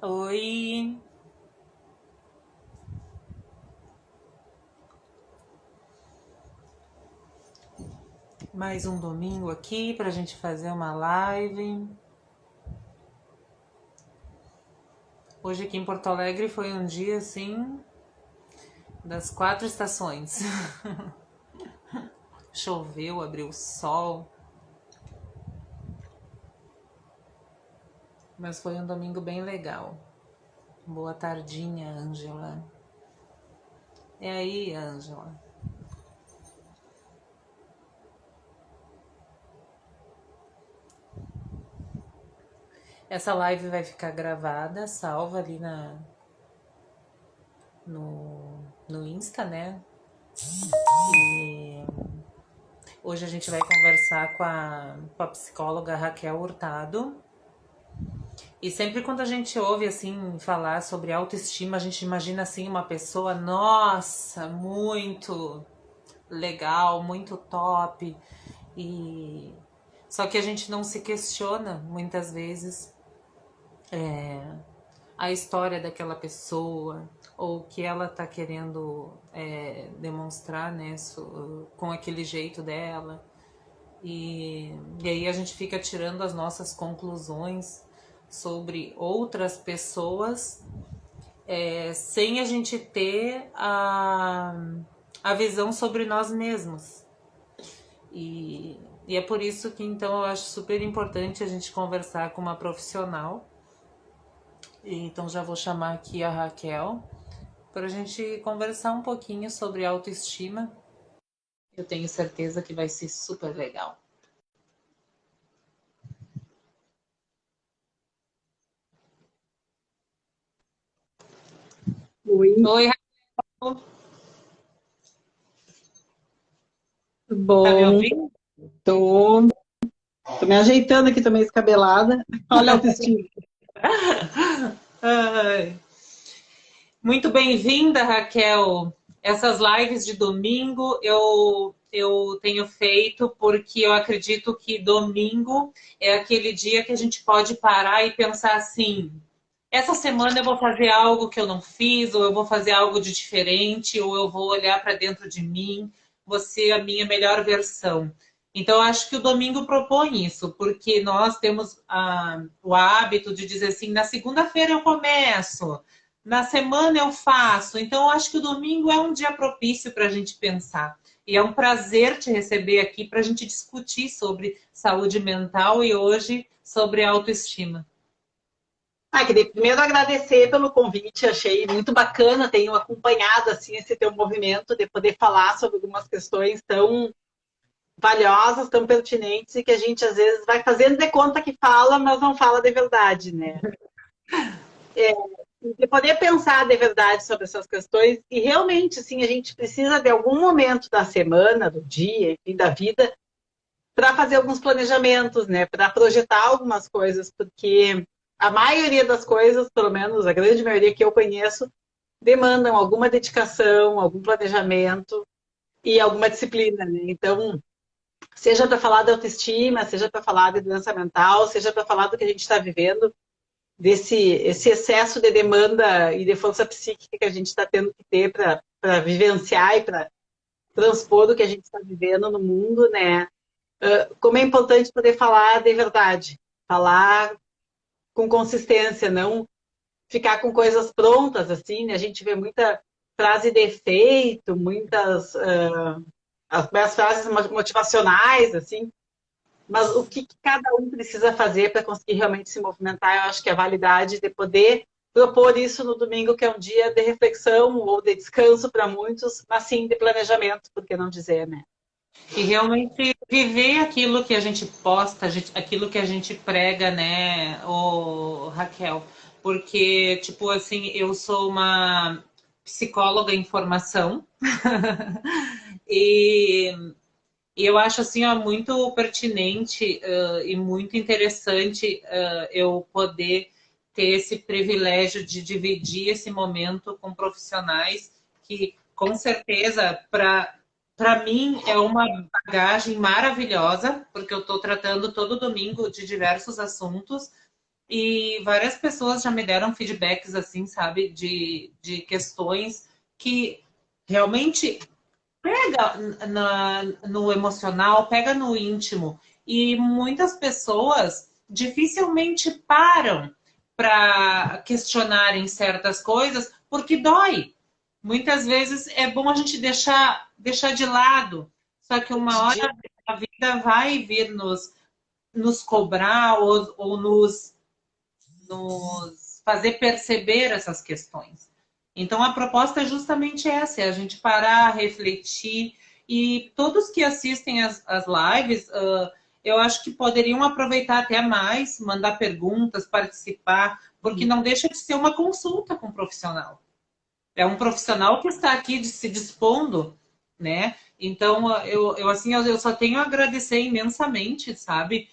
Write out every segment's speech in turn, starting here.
Oi, mais um domingo aqui para a gente fazer uma live. Hoje aqui em Porto Alegre foi um dia assim das quatro estações. Choveu, abriu o sol, mas foi um domingo bem legal. Boa tardinha, Ângela. E aí, Ângela? Essa live vai ficar gravada, salva ali no Insta, né? E hoje a gente vai conversar com a psicóloga Raquel Hurtado. E sempre quando a gente ouve assim falar sobre autoestima, a gente imagina assim uma pessoa, nossa, muito legal, muito top. E só que a gente não se questiona muitas vezes a história daquela pessoa ou o que ela está querendo demonstrar, né, com aquele jeito dela. E aí a gente fica tirando as nossas conclusões sobre outras pessoas sem a gente ter a visão sobre nós mesmos. E é por isso que então eu acho super importante a gente conversar com uma profissional. E então já vou chamar aqui a Raquel para a gente conversar um pouquinho sobre autoestima. Eu tenho certeza que vai ser super legal. Oi, Oi, Raquel, tudo tá me bom? ouvindo? Tô me ajeitando aqui, tô meio descabelada. Olha a autoestima. Ai. Muito bem-vinda, Raquel. Essas lives de domingo eu tenho feito porque eu acredito que domingo é aquele dia que a gente pode parar e pensar assim: essa semana eu vou fazer algo que eu não fiz, ou eu vou fazer algo de diferente, ou eu vou olhar para dentro de mim, vou ser a minha melhor versão. Então, eu acho que o domingo propõe isso, porque nós temos o hábito de dizer assim: na segunda-feira eu começo, na semana eu faço. Então, eu acho que o domingo é um dia propício para a gente pensar. E é um prazer te receber aqui para a gente discutir sobre saúde mental e hoje sobre autoestima. Queria primeiro agradecer pelo convite, achei muito bacana, tenho acompanhado assim esse teu movimento de poder falar sobre algumas questões tão valiosas, tão pertinentes e que a gente às vezes vai fazendo de conta que fala, mas não fala de verdade, né? De poder pensar de verdade sobre essas questões e realmente, assim, a gente precisa de algum momento da semana, do dia, enfim, da vida, para fazer alguns planejamentos, né? Para projetar algumas coisas, porque a maioria das coisas, pelo menos a grande maioria que eu conheço, demandam alguma dedicação, algum planejamento e alguma disciplina, né? Então, seja para falar da autoestima, seja para falar de doença mental, seja para falar do que a gente está vivendo, desse esse excesso de demanda e de força psíquica que a gente está tendo que ter para vivenciar e para transpor o que a gente está vivendo no mundo, né? Como é importante poder falar de verdade, falar com consistência, não ficar com coisas prontas, assim, né? A gente vê muita frase de efeito, muitas as frases motivacionais, assim, mas o que cada um precisa fazer para conseguir realmente se movimentar, eu acho que é a validade de poder propor isso no domingo, que é um dia de reflexão ou de descanso para muitos, mas sim de planejamento, por que não dizer, né? E realmente viver aquilo que a gente posta, aquilo que a gente prega, né, Raquel? Porque, tipo assim, eu sou uma psicóloga em formação e, e eu acho assim, ó, muito pertinente e muito interessante eu poder ter esse privilégio de dividir esse momento com profissionais que, com certeza, para mim é uma bagagem maravilhosa, porque eu estou tratando todo domingo de diversos assuntos E várias pessoas já me deram feedbacks assim, sabe, de questões que realmente pega no emocional, pega no íntimo. E muitas pessoas dificilmente param para questionarem certas coisas porque dói. Muitas vezes é bom a gente deixar de lado. Só que uma hora a vida vai vir nos cobrar ou nos fazer perceber essas questões. Então, a proposta é justamente essa: é a gente parar, refletir, e todos que assistem as lives, eu acho que poderiam aproveitar até mais, mandar perguntas, participar, porque não deixa de ser uma consulta com um profissional. É um profissional que está aqui se dispondo, né? Então, assim, eu só tenho a agradecer imensamente, sabe?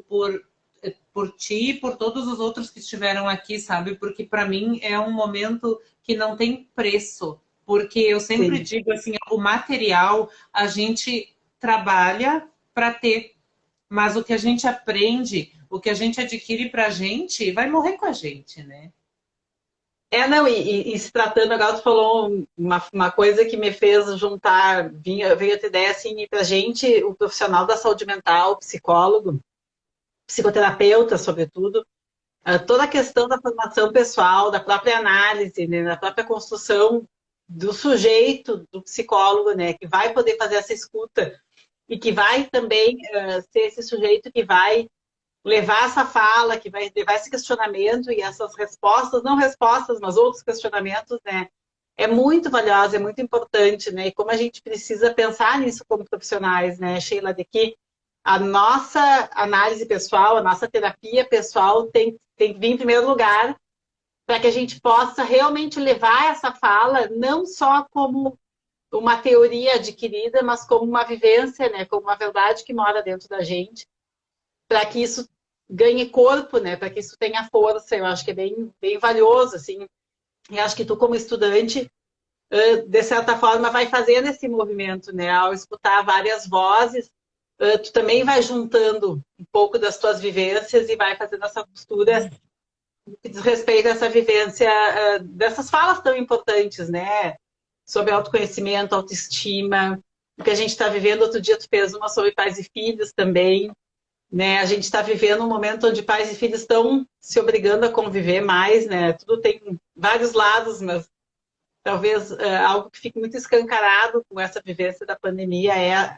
Por, por ti e por todos os outros que estiveram aqui, sabe? Porque para mim é um momento que não tem preço. Porque eu sempre Sim. digo assim, o material a gente trabalha para ter, mas o que a gente aprende, o que a gente adquire para a gente, vai morrer com a gente, né? Não, e se tratando, agora tu falou uma coisa que me fez juntar, veio a ideia assim, pra gente, o profissional da saúde mental, o psicólogo, psicoterapeuta, sobretudo, toda a questão da formação pessoal, da própria análise, né, da própria construção do sujeito, do psicólogo, né, que vai poder fazer essa escuta e que vai também ser esse sujeito que vai levar essa fala, que vai levar esse questionamento e essas respostas, não respostas, mas outros questionamentos, né? É muito valiosa, é muito importante, né? E como a gente precisa pensar nisso como profissionais, né, Sheila, de que a nossa análise pessoal, a nossa terapia pessoal tem que vir em primeiro lugar para que a gente possa realmente levar essa fala não só como uma teoria adquirida, mas como uma vivência, né, como uma verdade que mora dentro da gente, para que isso ganhe corpo, né, para que isso tenha força. Eu acho que é bem valioso, assim. E acho que tu, como estudante, de certa forma, vai fazendo esse movimento, né, ao escutar várias vozes, tu também vai juntando um pouco das tuas vivências e vai fazendo essa costura que diz respeito a essa vivência dessas falas tão importantes, né, sobre autoconhecimento, autoestima, o que a gente está vivendo. Outro dia tu fez uma sobre pais e filhos também, né? A gente está vivendo um momento onde pais e filhos estão se obrigando a conviver mais, né? Tudo tem vários lados, mas talvez algo que fique muito escancarado com essa vivência da pandemia é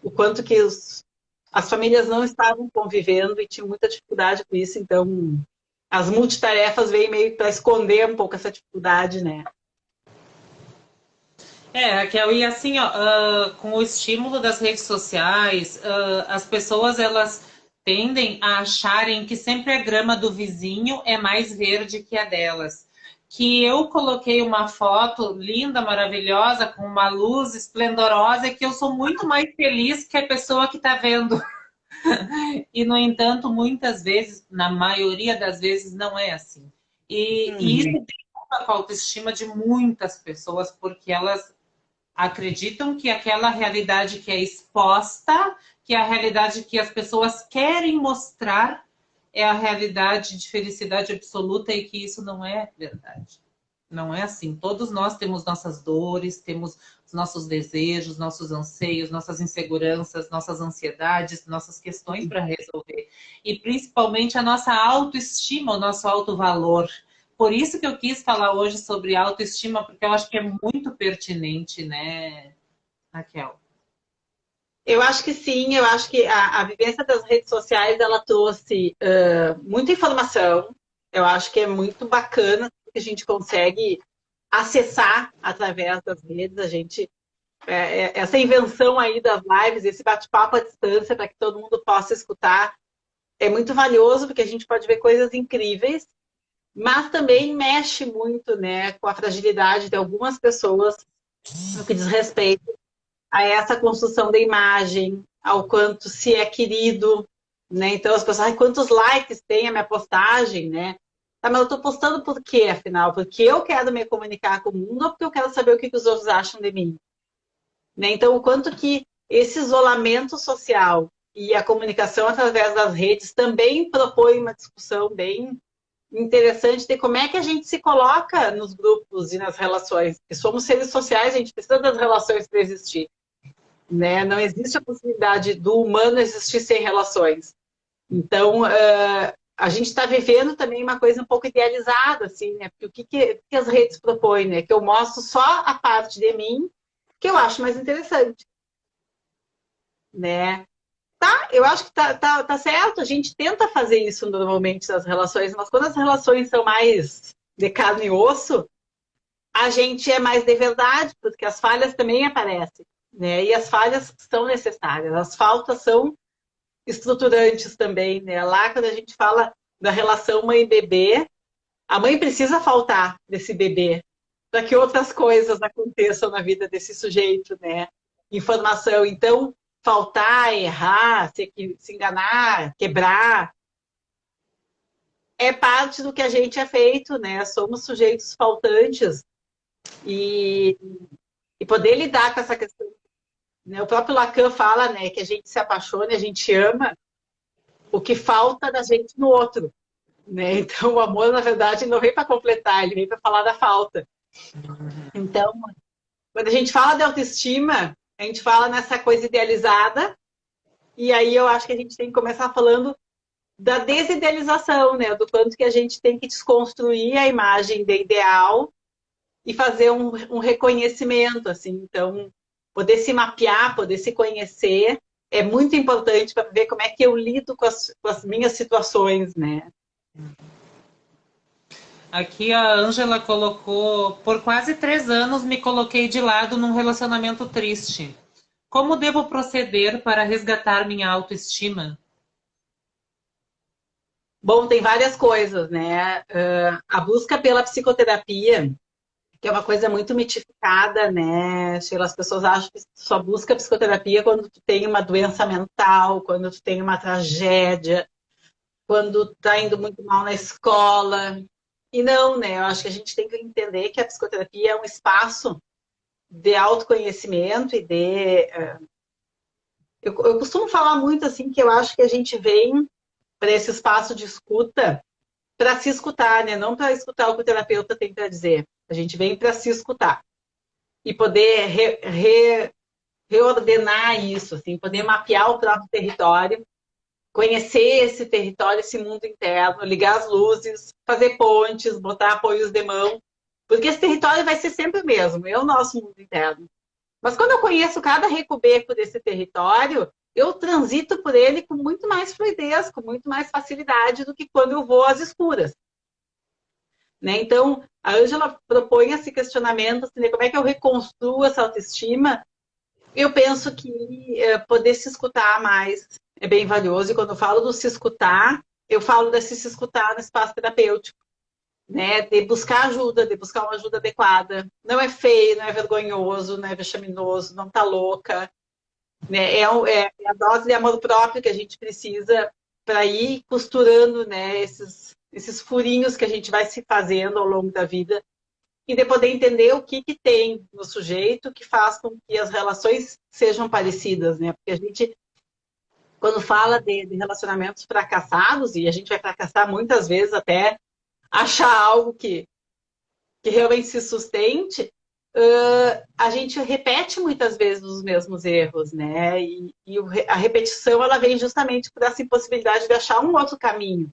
o quanto que as famílias não estavam convivendo e tinham muita dificuldade com isso. Então, as multitarefas veio meio para esconder um pouco essa dificuldade, né? Raquel, e assim, ó, com o estímulo das redes sociais, as pessoas elas tendem a acharem que sempre a grama do vizinho é mais verde que a delas. Que eu coloquei uma foto linda, maravilhosa, com uma luz esplendorosa, e que eu sou muito mais feliz que a pessoa que está vendo. E, no entanto, muitas vezes, na maioria das vezes, não é assim. E isso derruba a autoestima de muitas pessoas, porque elas acreditam que aquela realidade que é exposta, que é a realidade que as pessoas querem mostrar, é a realidade de felicidade absoluta, e que isso não é verdade. Não é assim. Todos nós temos nossas dores, temos os nossos desejos, nossos anseios, nossas inseguranças, nossas ansiedades, nossas questões para resolver. E principalmente a nossa autoestima, o nosso autovalor. Por isso que eu quis falar hoje sobre autoestima, porque eu acho que é muito pertinente, né, Raquel? Eu acho que sim, eu acho que a vivência das redes sociais, ela trouxe muita informação. Eu acho que é muito bacana que a gente consegue acessar através das redes. A gente essa invenção aí das lives, esse bate-papo à distância para que todo mundo possa escutar, é muito valioso, porque a gente pode ver coisas incríveis, mas também mexe muito, né, com a fragilidade de algumas pessoas no que diz respeito a essa construção da imagem, ao quanto se é querido, né? Então as pessoas, quantos likes tem a minha postagem, né? Tá, mas eu estou postando por quê, afinal? Porque eu quero me comunicar com o mundo ou porque eu quero saber o que os outros acham de mim? Né? Então, o quanto que esse isolamento social e a comunicação através das redes também propõe uma discussão bem interessante de como é que a gente se coloca nos grupos e nas relações. Porque somos seres sociais, a gente precisa das relações para existir, né? Não existe a possibilidade do humano existir sem relações. Então, a gente está vivendo também uma coisa um pouco idealizada, assim, né? Porque o que as redes propõem, né? Que eu mostro só a parte de mim que eu acho mais interessante, né? Tá, eu acho que tá certo. A gente tenta fazer isso normalmente nas relações, mas quando as relações são mais de carne e osso, a gente é mais de verdade, porque as falhas também aparecem, né? E as falhas são necessárias. As faltas são estruturantes também, né? Lá, quando a gente fala da relação mãe-bebê, a mãe precisa faltar desse bebê para que outras coisas aconteçam na vida desse sujeito, né? Informação. Então, faltar, errar, se enganar, quebrar, é parte do que a gente é feito, né? Somos sujeitos faltantes e, e poder lidar com essa questão. Né? O próprio Lacan fala, né, que a gente se apaixona, a gente ama o que falta da gente no outro, né? Então, o amor, na verdade, não vem para completar, ele vem para falar da falta. Então, quando a gente fala de autoestima, a gente fala nessa coisa idealizada, e aí eu acho que a gente tem que começar falando da desidealização, né? Do quanto que a gente tem que desconstruir a imagem de ideal e fazer um reconhecimento, assim. Então, poder se mapear, poder se conhecer é muito importante para ver como é que eu lido com as minhas situações, né? Aqui a Ângela colocou: por quase 3 anos me coloquei de lado num relacionamento triste. Como devo proceder para resgatar minha autoestima? Bom, tem várias coisas, né? A busca pela psicoterapia, que é uma coisa muito mitificada, né? Sheila? As pessoas acham que só busca psicoterapia quando tu tem uma doença mental, quando tu tem uma tragédia, quando tá indo muito mal na escola. E não, né? Eu acho que a gente tem que entender que a psicoterapia é um espaço de autoconhecimento e de... Eu costumo falar muito assim que eu acho que a gente vem para esse espaço de escuta para se escutar, né? Não para escutar o que o terapeuta tem para dizer. A gente vem para se escutar e poder reordenar isso, assim, poder mapear o próprio território, conhecer esse território, esse mundo interno, ligar as luzes, fazer pontes, botar apoios de mão, porque esse território vai ser sempre o mesmo, é o nosso mundo interno. Mas quando eu conheço cada recoveco desse território, eu transito por ele com muito mais fluidez, com muito mais facilidade do que quando eu vou às escuras. Né? Então, a Ângela propõe esse questionamento, assim, de como é que eu reconstruo essa autoestima. Eu penso que poder se escutar mais é bem valioso. E quando eu falo do se escutar, eu falo desse se escutar no espaço terapêutico. Né? De buscar ajuda, de buscar uma ajuda adequada. Não é feio, não é vergonhoso, não é vexaminoso, não tá louca. Né? É a dose de amor próprio que a gente precisa para ir costurando, né, esses furinhos que a gente vai se fazendo ao longo da vida e de poder entender o que tem no sujeito que faz com que as relações sejam parecidas, né? Porque a gente, quando fala de relacionamentos fracassados, e a gente vai fracassar muitas vezes até achar algo que realmente se sustente, a gente repete muitas vezes os mesmos erros, né? A repetição, ela vem justamente por essa impossibilidade de achar um outro caminho,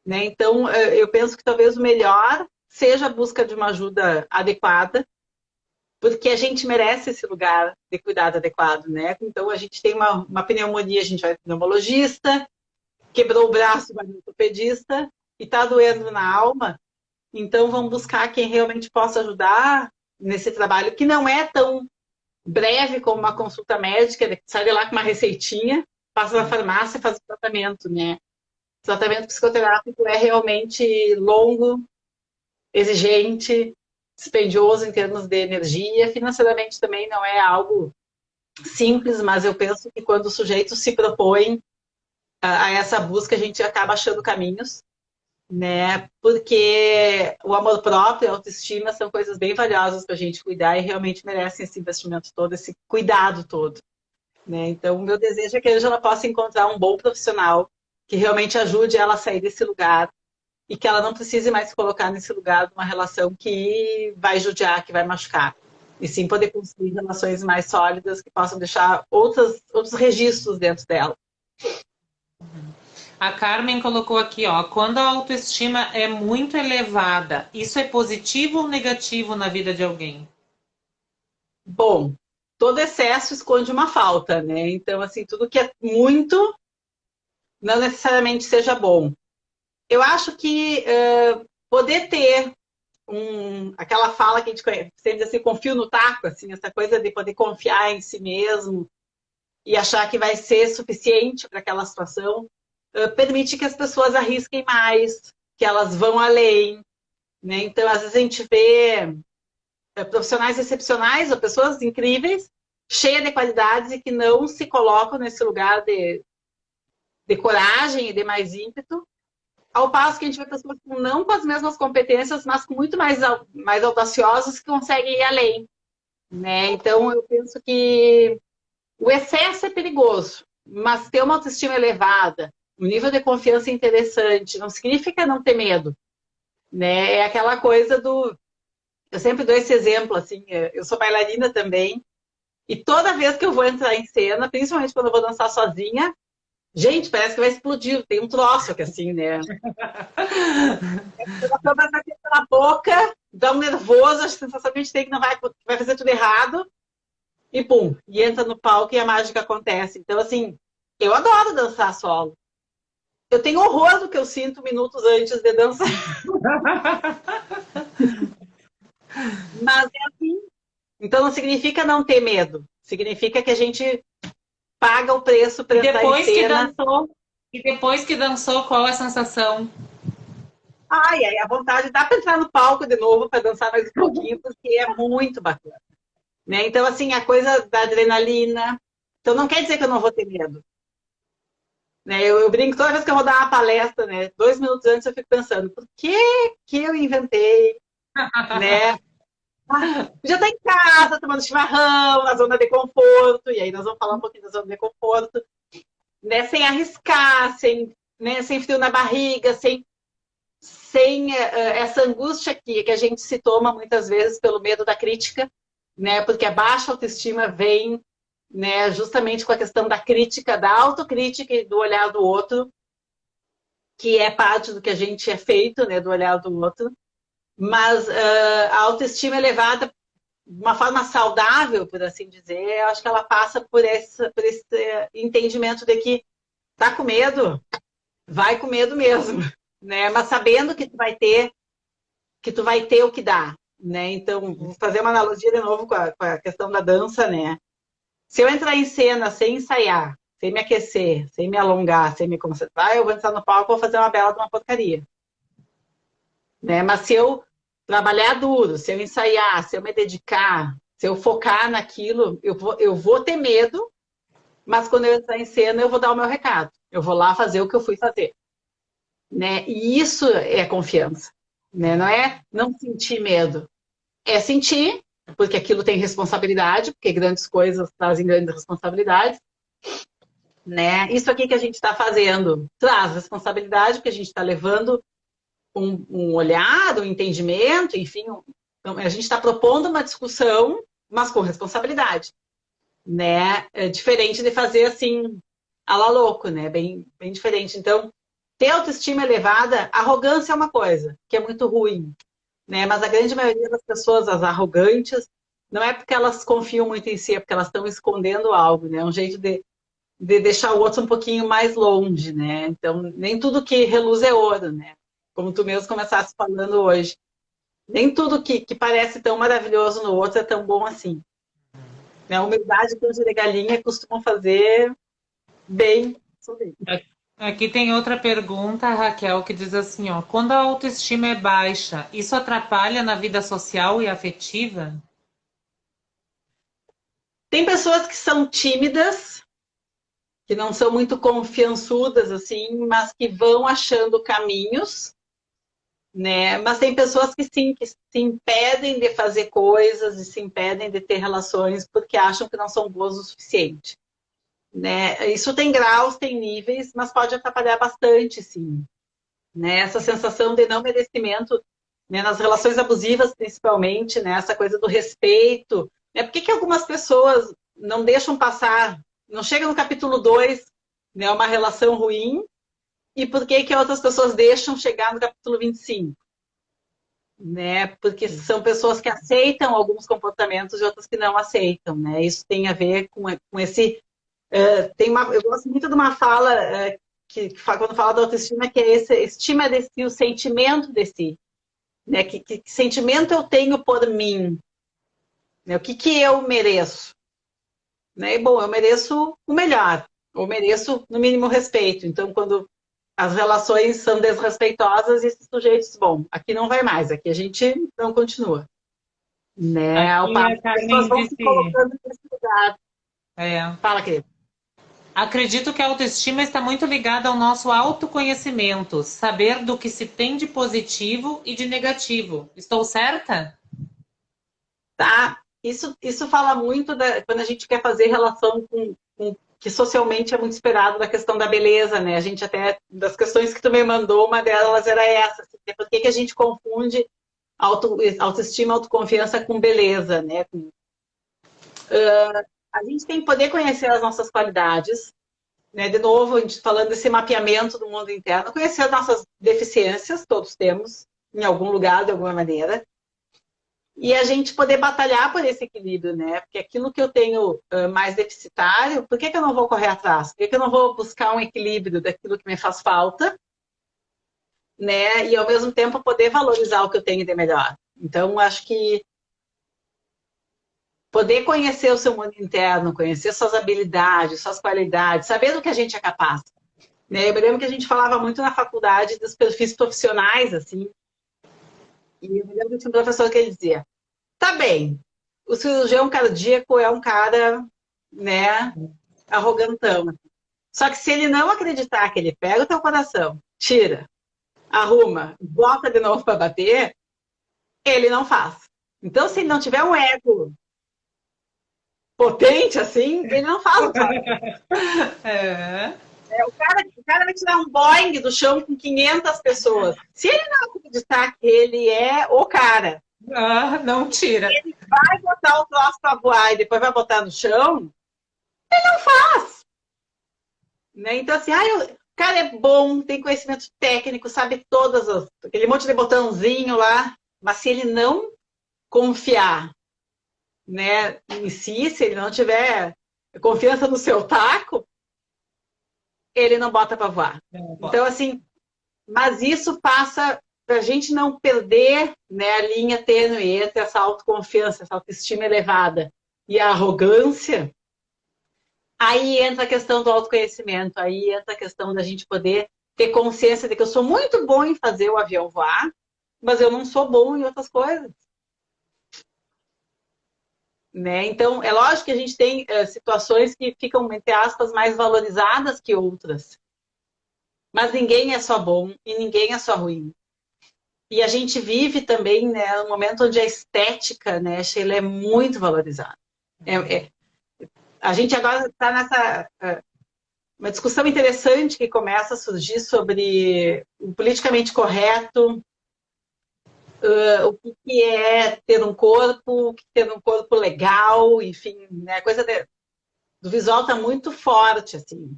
né? Então, eu penso que talvez o melhor seja a busca de uma ajuda adequada, porque a gente merece esse lugar de cuidado adequado, né? Então, a gente tem uma pneumonia, a gente vai para o pneumologista, quebrou o braço, vai no ortopedista, e está doendo na alma, então vamos buscar quem realmente possa ajudar nesse trabalho, que não é tão breve como uma consulta médica, sai de lá com uma receitinha, passa na farmácia e faz o tratamento, né? O tratamento psicoterápico é realmente longo, exigente, dispendioso em termos de energia. Financeiramente também não é algo simples, mas eu penso que quando o sujeito se propõe a essa busca, a gente acaba achando caminhos, né? Porque o amor próprio, a autoestima são coisas bem valiosas para a gente cuidar e realmente merecem esse investimento todo, esse cuidado todo. né? Então, o meu desejo é que a Ângela possa encontrar um bom profissional que realmente ajude ela a sair desse lugar e que ela não precise mais se colocar nesse lugar de uma relação que vai judiar, que vai machucar. E sim poder construir relações mais sólidas que possam deixar outros registros dentro dela. A Carmen colocou aqui, ó, quando a autoestima é muito elevada, isso é positivo ou negativo na vida de alguém? Bom, todo excesso esconde uma falta, né? Então, assim, tudo que é muito não necessariamente seja bom. Eu acho que poder ter aquela fala que a gente sempre diz assim, confio no taco, assim, essa coisa de poder confiar em si mesmo e achar que vai ser suficiente para aquela situação, permite que as pessoas arrisquem mais, que elas vão além, né? Então, às vezes a gente vê profissionais excepcionais ou pessoas incríveis, cheias de qualidades e que não se colocam nesse lugar de coragem e de mais ímpeto, ao passo que a gente vê pessoas não com as mesmas competências, mas com muito mais audaciosas que conseguem ir além, né? Então, eu penso que o excesso é perigoso, mas ter uma autoestima elevada, um nível de confiança interessante, não significa não ter medo, né? É aquela coisa do... Eu sempre dou esse exemplo, assim, eu sou bailarina também, e toda vez que eu vou entrar em cena, principalmente quando eu vou dançar sozinha, gente, parece que vai explodir, tem um troço aqui assim, né? A câmera vai aqui pela boca, dá um nervoso, a sensação que a gente tem que não vai fazer tudo errado, e pum, e entra no palco e a mágica acontece. Então, assim, eu adoro dançar solo. Eu tenho horror do que eu sinto minutos antes de dançar. Mas é assim. Então não significa não ter medo. Significa que a gente paga o preço para entrar em cena. E depois que dançou, qual é a sensação? Ai, aí a vontade dá para entrar no palco de novo para dançar mais um pouquinho, porque é muito bacana. Né? Então, assim, a coisa da adrenalina. Então, não quer dizer que eu não vou ter medo. Né? Eu brinco toda vez que eu vou dar uma palestra, né? 2 minutos antes eu fico pensando, por que eu inventei? Né? Já está em casa, tomando chimarrão, na zona de conforto, e aí nós vamos falar um pouquinho da zona de conforto, né? Sem arriscar, sem frio na barriga, sem essa angústia aqui que a gente se toma muitas vezes pelo medo da crítica, né? Porque a baixa autoestima vem, né, justamente com a questão da crítica, da autocrítica e do olhar do outro, que é parte do que a gente é feito, né, do olhar do outro. Mas a autoestima elevada de uma forma saudável, por assim dizer, eu acho que ela passa por esse entendimento de que tá com medo, vai com medo mesmo, né? Mas sabendo que tu vai ter o que dá, né? Então, vou fazer uma analogia de novo com a questão da dança, né? Se eu entrar em cena sem ensaiar, sem me aquecer, sem me alongar, sem me concentrar, eu vou entrar no palco e vou fazer uma bela de uma porcaria. Né? Mas se eu trabalhar duro, se eu ensaiar, se eu me dedicar, se eu focar naquilo, eu vou ter medo, mas quando eu entrar em cena, eu vou dar o meu recado. Eu vou lá fazer o que eu fui fazer. Né? E isso é confiança. Né? Não é não sentir medo. É sentir, porque aquilo tem responsabilidade, porque grandes coisas trazem grandes responsabilidades. Né? Isso aqui que a gente está fazendo traz responsabilidade, porque a gente está levando um olhar, um entendimento, enfim, então, a gente está propondo uma discussão, mas com responsabilidade, né? É diferente de fazer assim, a la louco, né? Bem, bem diferente. Então, ter autoestima elevada, arrogância é uma coisa que é muito ruim, né? Mas a grande maioria das pessoas, as arrogantes, não é porque elas confiam muito em si, é porque elas estão escondendo algo, né? É um jeito de deixar o outro um pouquinho mais longe, né? Então, nem tudo que reluz é ouro, né? Como tu mesmo começaste falando hoje. Nem tudo que parece tão maravilhoso no outro é tão bom assim. A humildade e o de galinha costumam fazer bem. Aqui tem outra pergunta, Raquel, que diz assim, ó, quando a autoestima é baixa, isso atrapalha na vida social e afetiva? Tem pessoas que são tímidas, que não são muito confiançudas, assim, mas que vão achando caminhos, né? Mas tem pessoas que sim, que se impedem de fazer coisas e se impedem de ter relações porque acham que não são boas o suficiente. né? Isso tem graus, tem níveis, mas pode atrapalhar bastante, sim. Né? Essa sensação de não merecimento, né? Nas relações abusivas, principalmente, né? Essa coisa do respeito. Né? Por que que algumas pessoas não deixam passar, não chega no capítulo 2, né? Uma relação ruim, e por que que outras pessoas deixam chegar no capítulo 25? Né? Porque são pessoas que aceitam alguns comportamentos e outras que não aceitam, né? Isso tem a ver com esse... eu gosto muito de uma fala quando fala da autoestima, que é esse estima de si, o sentimento de si. Né? Que sentimento eu tenho por mim? Né? O que eu mereço? Né? E, bom, eu mereço o melhor. Eu mereço, no mínimo, respeito. Então, quando as relações são desrespeitosas, esses sujeitos, bom, aqui não vai mais, aqui a gente não continua. Né? Ao Aqui passo a que as pessoas Carmen vão se disse... colocando nesse lugar. É, Fala, querido. acredito que a autoestima está muito ligada ao nosso autoconhecimento, saber do que se tem de positivo e de negativo. Estou certa? Tá? Isso fala muito quando a gente quer fazer relação com que socialmente é muito esperado da questão da beleza, né? A gente até, das questões que tu me mandou, uma delas era essa, assim, por que que a gente confunde autoestima, autoconfiança com beleza, né? A gente tem que poder conhecer as nossas qualidades, né? De novo, a gente falando desse mapeamento do mundo interno, conhecer as nossas deficiências, todos temos, em algum lugar, de alguma maneira, e a gente poder batalhar por esse equilíbrio, né? Porque aquilo que eu tenho mais deficitário, por que que eu não vou correr atrás? Por que que eu não vou buscar um equilíbrio daquilo que me faz falta, né? E ao mesmo tempo poder valorizar o que eu tenho de melhor. Então, acho que poder conhecer o seu mundo interno, conhecer suas habilidades, suas qualidades, saber do que a gente é capaz. Né? Eu me lembro que a gente falava muito na faculdade dos perfis profissionais, assim, e eu me lembro que tinha um professor que ele dizia, tá bem, o cirurgião cardíaco é um cara, né, arrogantão. Só que se ele não acreditar que ele pega o teu coração, tira, arruma, bota de novo para bater, ele não faz. Então, se ele não tiver um ego potente assim, ele não faz o troço. É. O cara vai tirar um Boeing do chão com 500 pessoas. Se ele não acreditar que ele é o cara, Ah, não tira. ele vai botar o troço para voar e depois vai botar no chão, né? Então, assim, o cara é bom, tem conhecimento técnico, sabe aquele monte de botãozinho lá, mas se ele não confiar, né, em si, se ele não tiver confiança no seu taco, ele não bota para voar. Então, assim, mas isso passa para a gente não perder, né, a linha tênue entre essa autoconfiança, essa autoestima elevada e a arrogância. Aí entra a questão do autoconhecimento, aí entra a questão da gente poder ter consciência de que eu sou muito bom em fazer o avião voar, mas eu não sou bom em outras coisas. Né? Então, é lógico que a gente tem situações que ficam, entre aspas, mais valorizadas que outras. Mas ninguém é só bom e ninguém é só ruim. E a gente vive também, né, um momento onde a estética, né, Sheila, é muito valorizada. A gente agora está nessa uma discussão interessante que começa a surgir sobre o politicamente correto, o que é ter um corpo, o que é ter um corpo legal, enfim, né, a coisa do visual está muito forte, assim.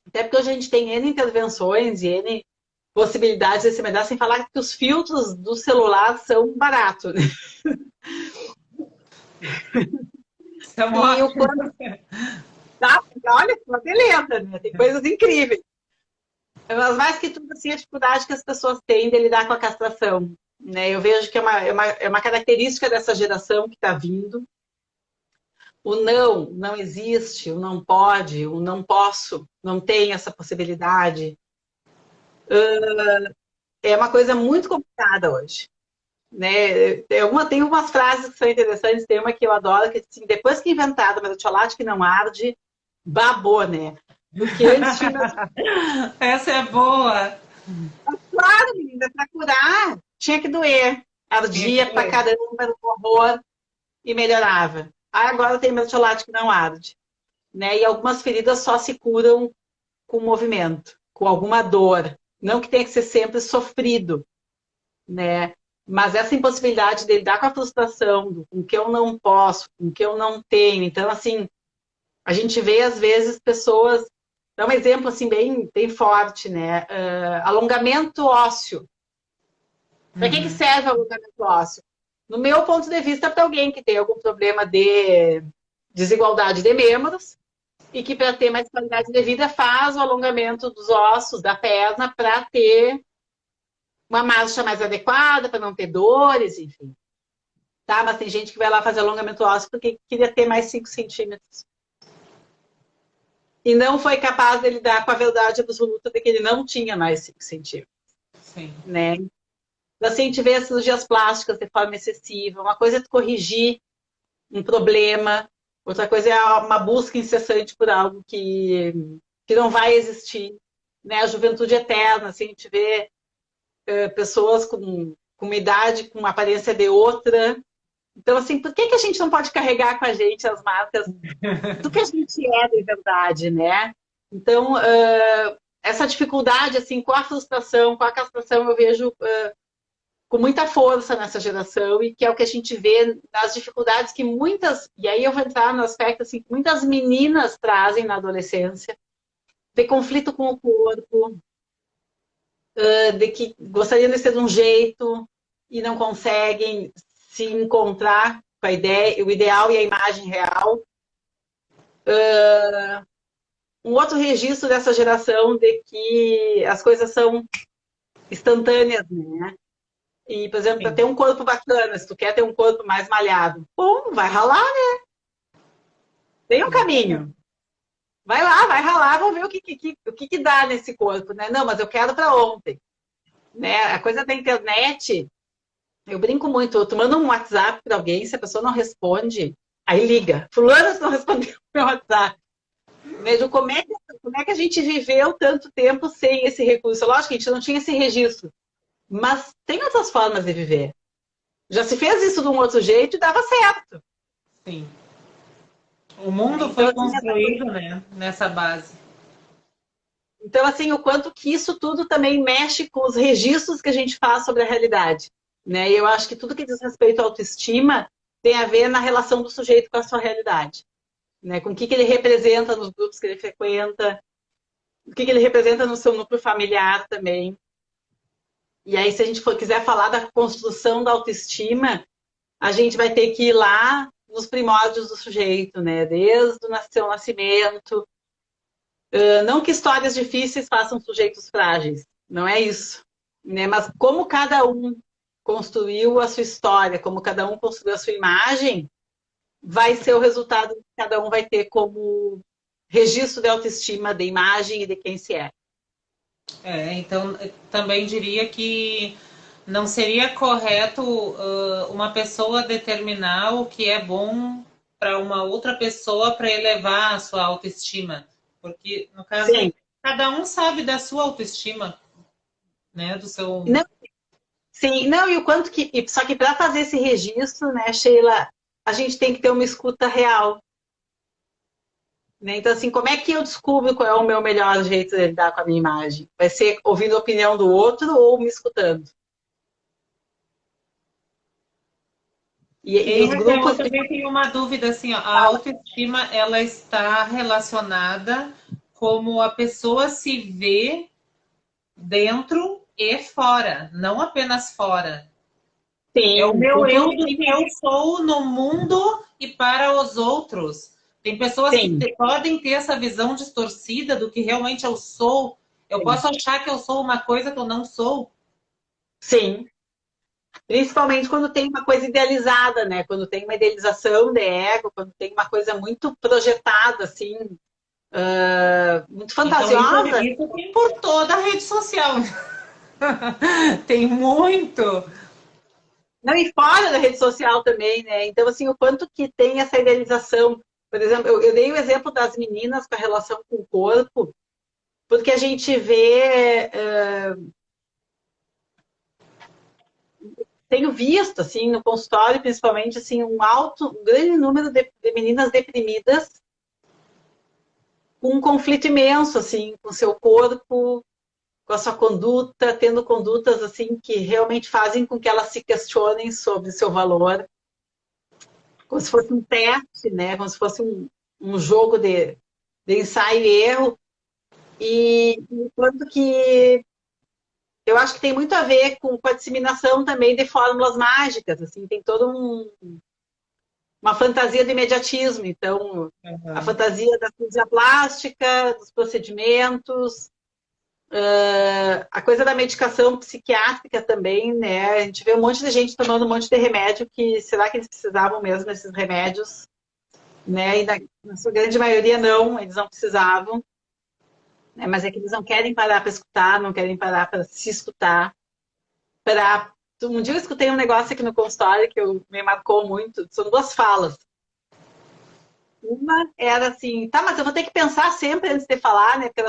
Até porque hoje a gente tem N intervenções e N possibilidades de se melhorar, sem falar que os filtros do celular são baratos, né? E o corpo... Olha, uma beleza, né? Tem coisas incríveis. Mas mais que tudo, assim, a dificuldade que as pessoas têm de lidar com a castração. Né? Eu vejo que é uma característica dessa geração que está vindo. O não existe, o não pode, o não posso, não tem essa possibilidade. É uma coisa muito complicada hoje. Né? Tem umas frases que são interessantes, tem uma que eu adoro, que assim, depois que inventaram o chocolate que não arde, babou, né? Porque antes tinha... Essa é boa. Claro, menina, para curar tinha que doer. Ardia pra caramba, era um horror e melhorava. Agora tem chocolate que não arde. né? E algumas feridas só se curam com movimento, com alguma dor. Não que tenha que ser sempre sofrido, né? Mas essa impossibilidade de lidar com a frustração, com o que eu não posso, com o que eu não tenho. Então, assim, a gente vê, às vezes, pessoas... Dá um exemplo, assim, bem forte, né? Alongamento ósseo. Para que serve o alongamento ósseo? No meu ponto de vista, para alguém que tem algum problema de desigualdade de membros e que, para ter mais qualidade de vida, faz o alongamento dos ossos da perna para ter uma marcha mais adequada, para não ter dores, enfim. Tá? Mas tem gente que vai lá fazer alongamento ósseo porque queria ter mais 5 centímetros. E não foi capaz de lidar com a verdade absoluta de que ele não tinha mais 5 centímetros. Sim. Né? Assim, a gente vê as cirurgias plásticas de forma excessiva. Uma coisa é corrigir um problema, outra coisa é uma busca incessante por algo que não vai existir. Né? A juventude eterna, assim, a gente vê pessoas com uma idade, com uma aparência de outra. Então, assim, por que a gente não pode carregar com a gente as marcas do que a gente é de verdade, né? Então, essa dificuldade, assim, com a frustração, com a castração, eu vejo com muita força nessa geração e que é o que a gente vê nas dificuldades que muitas, e aí eu vou entrar no aspecto assim, que muitas meninas trazem na adolescência, de conflito com o corpo, de que gostariam de ser de um jeito e não conseguem se encontrar com a ideia, o ideal e a imagem real. Um outro registro dessa geração de que as coisas são instantâneas, né? E, por exemplo, para ter um corpo bacana, se tu quer ter um corpo mais malhado, bom, vai ralar, né? Tem um caminho. Vai lá, vai ralar, vamos ver o que dá nesse corpo, né? Não, mas eu quero para ontem. Né? A coisa da internet, eu brinco muito, tu manda um WhatsApp para alguém, se a pessoa não responde, aí liga. Fulano não respondeu o meu WhatsApp. Veja como é que a gente viveu tanto tempo sem esse recurso. Lógico que a gente não tinha esse registro. Mas tem outras formas de viver. Já se fez isso de um outro jeito e dava certo. Sim. O mundo foi construído, né, nessa base. Então, assim, o quanto que isso tudo também mexe com os registros que a gente faz sobre a realidade. Né? E eu acho que tudo que diz respeito à autoestima tem a ver na relação do sujeito com a sua realidade. Né? Com o que ele representa nos grupos que ele frequenta, o que ele representa no seu núcleo familiar também. E aí, se a gente quiser falar da construção da autoestima, a gente vai ter que ir lá nos primórdios do sujeito, né? Desde o seu nascimento. Não que histórias difíceis façam sujeitos frágeis, não é isso. Né? Mas como cada um construiu a sua história, como cada um construiu a sua imagem, vai ser o resultado que cada um vai ter como registro de autoestima, de imagem e de quem se é. Então, também diria que não seria correto uma pessoa determinar o que é bom para uma outra pessoa para elevar a sua autoestima. Porque, no caso, Sim. Cada um sabe da sua autoestima, né? Do seu... Não, sim, não, e o quanto que... Só que para fazer esse registro, né, Sheila, a gente tem que ter uma escuta real. Né? Então, assim, como é que eu descubro qual é o meu melhor jeito de lidar com a minha imagem? Vai ser ouvindo a opinião do outro ou me escutando? E os grupos... Eu também tenho uma dúvida, assim, ó, a autoestima, ela está relacionada como a pessoa se vê dentro e fora, não apenas fora. Sim, é o meu eu do que eu sou no mundo e para os outros. Tem pessoas que podem ter essa visão distorcida do que realmente eu sou. Eu posso achar que eu sou uma coisa que eu não sou. Sim. Principalmente quando tem uma coisa idealizada, né? Quando tem uma idealização de ego, quando tem uma coisa muito projetada, assim, muito fantasiosa. Então, isso tem por toda a rede social. Tem muito. Não, e fora da rede social também, né? Então, assim, o quanto que tem essa idealização. Por exemplo, eu dei o exemplo das meninas com a relação com o corpo, porque a gente vê... tenho visto, assim, no consultório, principalmente, assim, um grande número de meninas deprimidas com um conflito imenso, assim, com o seu corpo, com a sua conduta, tendo condutas, assim, que realmente fazem com que elas se questionem sobre o seu valor, como se fosse um teste, né? Como se fosse um jogo de ensaio e erro. E enquanto que eu acho que tem muito a ver com a disseminação também de fórmulas mágicas, assim, tem toda uma fantasia do imediatismo. Então, a fantasia da cirurgia plástica, dos procedimentos, a coisa da medicação psiquiátrica também, né? A gente vê um monte de gente tomando um monte de remédio que será que eles precisavam mesmo desses remédios, né? E na sua grande maioria não, eles não precisavam, né? Mas é que eles não querem parar para escutar, não querem parar para se escutar. Um dia eu escutei um negócio aqui no consultório que me marcou muito, são duas falas. Uma era assim, tá, mas eu vou ter que pensar sempre antes de falar, né? Porque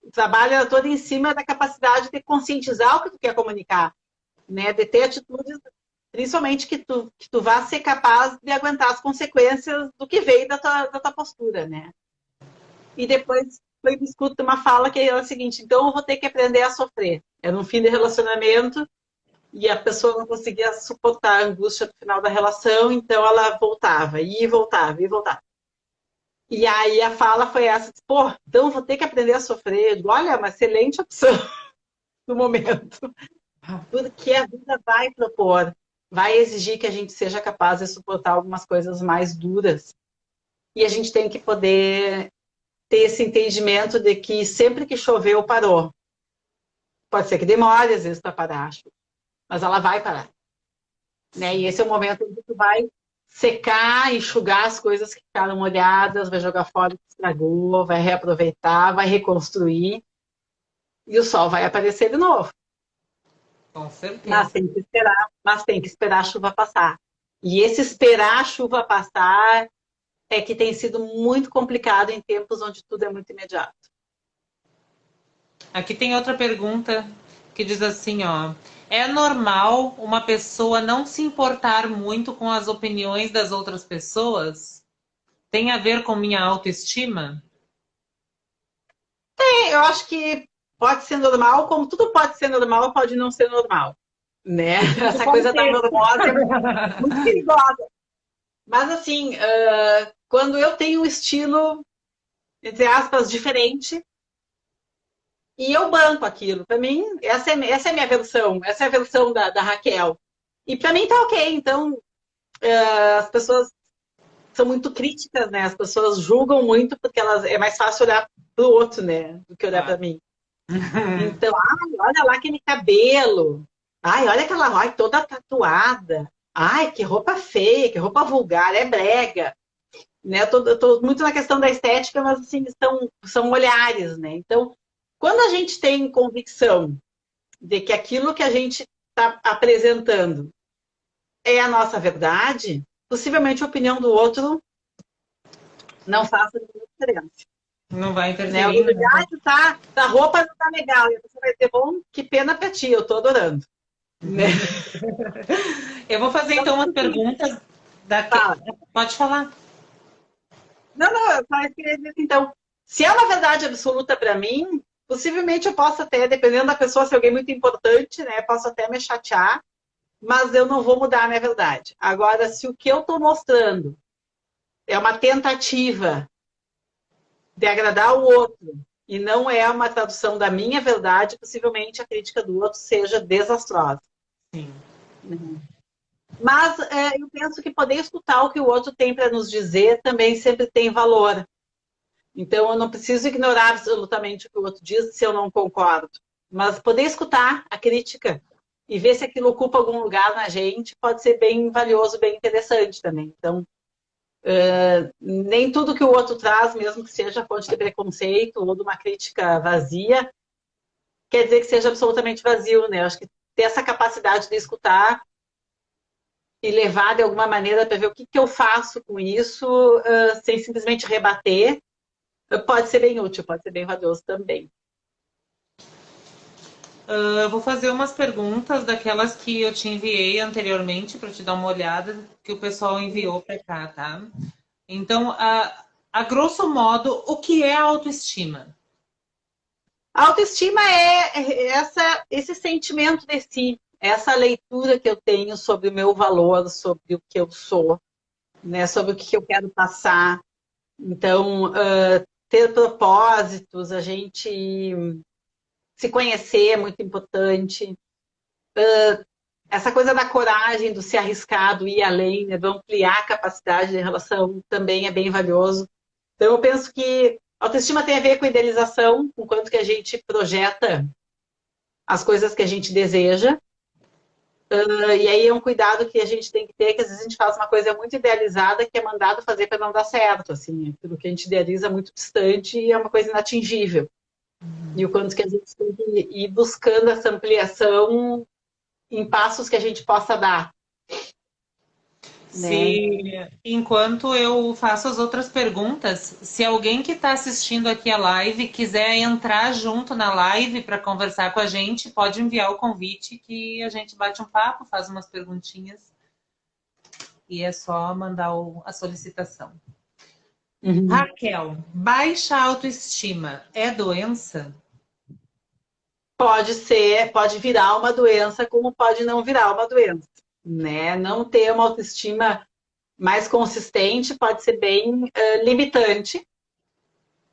o trabalho era todo em cima da capacidade de conscientizar o que tu quer comunicar, né? De ter atitudes, principalmente que tu vá ser capaz de aguentar as consequências do que veio da tua postura, né? E depois eu escuto uma fala que é o seguinte, então eu vou ter que aprender a sofrer. Era um fim de relacionamento e a pessoa não conseguia suportar a angústia do final da relação, então ela voltava, e voltava, e voltava. E aí a fala foi essa, pô, então eu vou ter que aprender a sofrer. Olha, uma excelente opção no momento. Porque a vida vai propor, vai exigir que a gente seja capaz de suportar algumas coisas mais duras. E a gente tem que poder ter esse entendimento de que sempre que choveu, parou. Pode ser que demore, às vezes, para parar, mas ela vai parar. Né? E esse é o momento em que tu vai secar, enxugar as coisas que ficaram molhadas, vai jogar fora o que estragou, vai reaproveitar, vai reconstruir e o sol vai aparecer de novo. Com certeza. Mas tem que esperar a chuva passar. E esse esperar a chuva passar é que tem sido muito complicado em tempos onde tudo é muito imediato. Aqui tem outra pergunta que diz assim, ó. É normal uma pessoa não se importar muito com as opiniões das outras pessoas? Tem a ver com minha autoestima? Eu acho que pode ser normal, como tudo pode ser normal, pode não ser normal. Né? Essa coisa da normose é muito perigosa. Mas, assim, quando eu tenho um estilo, entre aspas, diferente, e eu banco aquilo. Para mim, essa é a minha versão. Essa é a versão da Raquel. E para mim tá ok. Então, as pessoas são muito críticas, né? As pessoas julgam muito porque é mais fácil olhar pro outro, né? Do que olhar para mim. Então, olha lá aquele cabelo. Olha aquela Roy toda tatuada. Que roupa feia, que roupa vulgar, é brega. Né? Eu tô muito na questão da estética, mas assim, são olhares, né? Então, quando a gente tem convicção de que aquilo que a gente está apresentando é a nossa verdade, possivelmente a opinião do outro não faça nenhuma diferença. Não vai Né? interferir. A roupa não tá legal. E você vai ter, bom, que pena pra ti, eu tô adorando. Né? Eu vou fazer então umas perguntas. Pode falar. Não, eu só queria dizer assim, então, se é uma verdade absoluta para mim, possivelmente eu posso até, dependendo da pessoa, se alguém muito importante, né, posso até me chatear, mas eu não vou mudar a minha verdade. Agora, se o que eu estou mostrando é uma tentativa de agradar o outro e não é uma tradução da minha verdade, possivelmente a crítica do outro seja desastrosa. Sim. Mas eu penso que poder escutar o que o outro tem para nos dizer também sempre tem valor. Então, eu não preciso ignorar absolutamente o que o outro diz se eu não concordo. Mas poder escutar a crítica e ver se aquilo ocupa algum lugar na gente pode ser bem valioso, bem interessante também. Então, nem tudo que o outro traz, mesmo que seja fonte de preconceito ou de uma crítica vazia, quer dizer que seja absolutamente vazio, né? Eu acho que ter essa capacidade de escutar e levar de alguma maneira para ver o que eu faço com isso, sem simplesmente rebater, pode ser bem útil, pode ser bem valioso também. Eu vou fazer umas perguntas daquelas que eu te enviei anteriormente para te dar uma olhada, que o pessoal enviou para cá, tá? Então, a grosso modo, o que é autoestima? A autoestima é esse sentimento de si, essa leitura que eu tenho sobre o meu valor, sobre o que eu sou, né, sobre o que eu quero passar. Então, ter propósitos, a gente se conhecer é muito importante. Essa coisa da coragem, do se arriscar, do ir além, né, do ampliar a capacidade de relação também é bem valioso. Então, eu penso que autoestima tem a ver com idealização, com quanto que a gente projeta as coisas que a gente deseja. E aí é um cuidado que a gente tem que ter, que às vezes a gente faz uma coisa muito idealizada que é mandado fazer para não dar certo, assim, aquilo que a gente idealiza é muito distante e é uma coisa inatingível. E o quanto que a gente tem que ir buscando essa ampliação em passos que a gente possa dar, né? Se, enquanto eu faço as outras perguntas, se alguém que está assistindo aqui a live quiser entrar junto na live para conversar com a gente, pode enviar o convite que a gente bate um papo, faz umas perguntinhas e é só mandar a solicitação. Uhum. Raquel, baixa autoestima é doença? Pode ser, pode virar uma doença, como pode não virar uma doença, né? Não ter uma autoestima mais consistente pode ser bem limitante.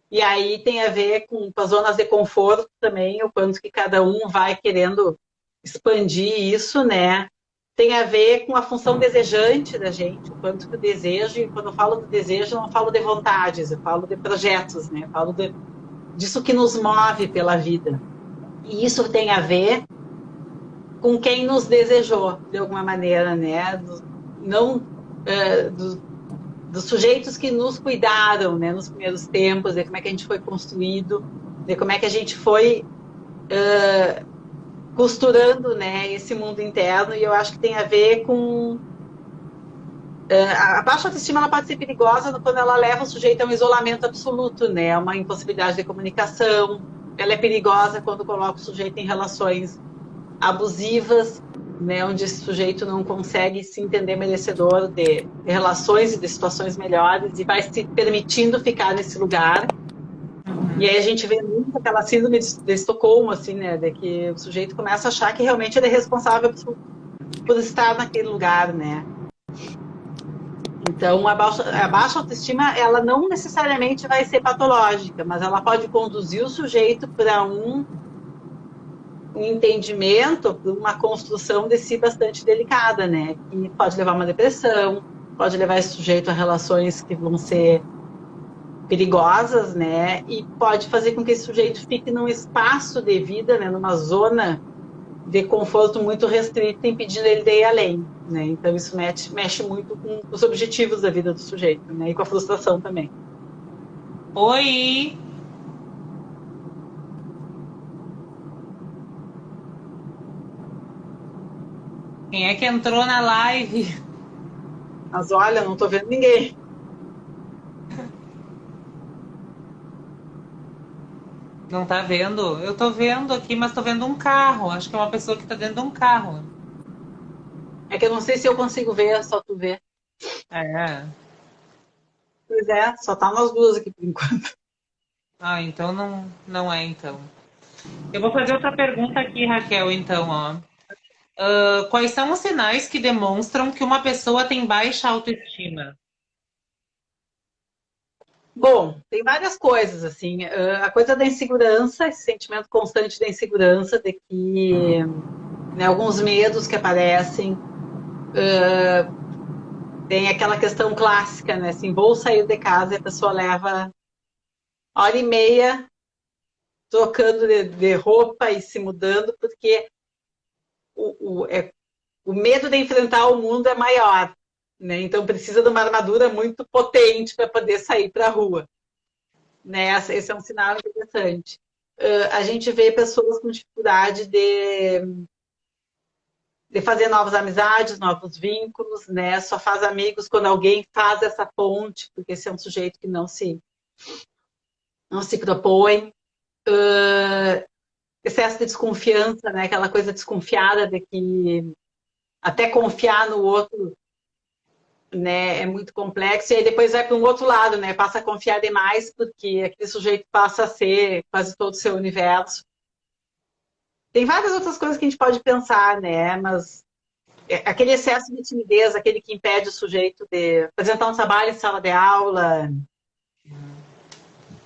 E aí tem a ver com as zonas de conforto também, o quanto que cada um vai querendo expandir isso, né? Tem a ver com a função desejante da gente, o quanto que o desejo, e quando eu falo do desejo, eu não falo de vontades, eu falo de projetos, né? Eu falo disso que nos move pela vida. E isso tem a ver com quem nos desejou, de alguma maneira, né? Não dos sujeitos que nos cuidaram, né, nos primeiros tempos, de como é que a gente foi construído, de como é que a gente foi costurando, né, esse mundo interno, e eu acho que tem a ver com a baixa autoestima. Ela pode ser perigosa quando ela leva o sujeito a um isolamento absoluto, né, uma impossibilidade de comunicação. Ela é perigosa quando coloca o sujeito em relações abusivas, né, onde esse sujeito não consegue se entender merecedor de relações e de situações melhores e vai se permitindo ficar nesse lugar. E aí a gente vê muito aquela síndrome de Estocolmo, assim, né, de que o sujeito começa a achar que realmente ele é responsável por estar naquele lugar, né. Então, a baixa autoestima, ela não necessariamente vai ser patológica, mas ela pode conduzir o sujeito para um entendimento, uma construção de si bastante delicada, né? Que pode levar a uma depressão, pode levar esse sujeito a relações que vão ser perigosas, né? E pode fazer com que esse sujeito fique num espaço de vida, né? Numa zona de conforto muito restrita, impedindo ele de ir além, né? Então isso mexe muito com os objetivos da vida do sujeito, né? E com a frustração também. Oi! Quem é que entrou na live? Mas olha, não tô vendo ninguém. Não tá vendo? Eu tô vendo aqui, mas tô vendo um carro. Acho que é uma pessoa que tá dentro de um carro. É que eu não sei se eu consigo ver, só tu ver. É. Pois é, só tá nós duas aqui por enquanto. Ah, então não é então. Eu vou fazer outra pergunta aqui, Raquel, então, ó. Quais são os sinais que demonstram que uma pessoa tem baixa autoestima? Bom, tem várias coisas, assim. A coisa da insegurança, esse sentimento constante da insegurança, de que, né, alguns medos que aparecem. Tem aquela questão clássica, né? Assim, vou sair de casa e a pessoa leva hora e meia trocando de roupa e se mudando, porque o medo de enfrentar o mundo é maior, né? Então precisa de uma armadura muito potente para poder sair para a rua. Né? Esse é um sinal interessante. A gente vê pessoas com dificuldade de fazer novas amizades, novos vínculos, né? Só faz amigos quando alguém faz essa ponte, porque esse é um sujeito que não se propõe. Excesso de desconfiança, né? Aquela coisa desconfiada de que até confiar no outro né? É muito complexo. E aí depois vai para um outro lado, né? Passa a confiar demais, porque aquele sujeito passa a ser quase todo o seu universo. Tem várias outras coisas que a gente pode pensar, né? Mas aquele excesso de timidez, aquele que impede o sujeito de apresentar um trabalho em sala de aula,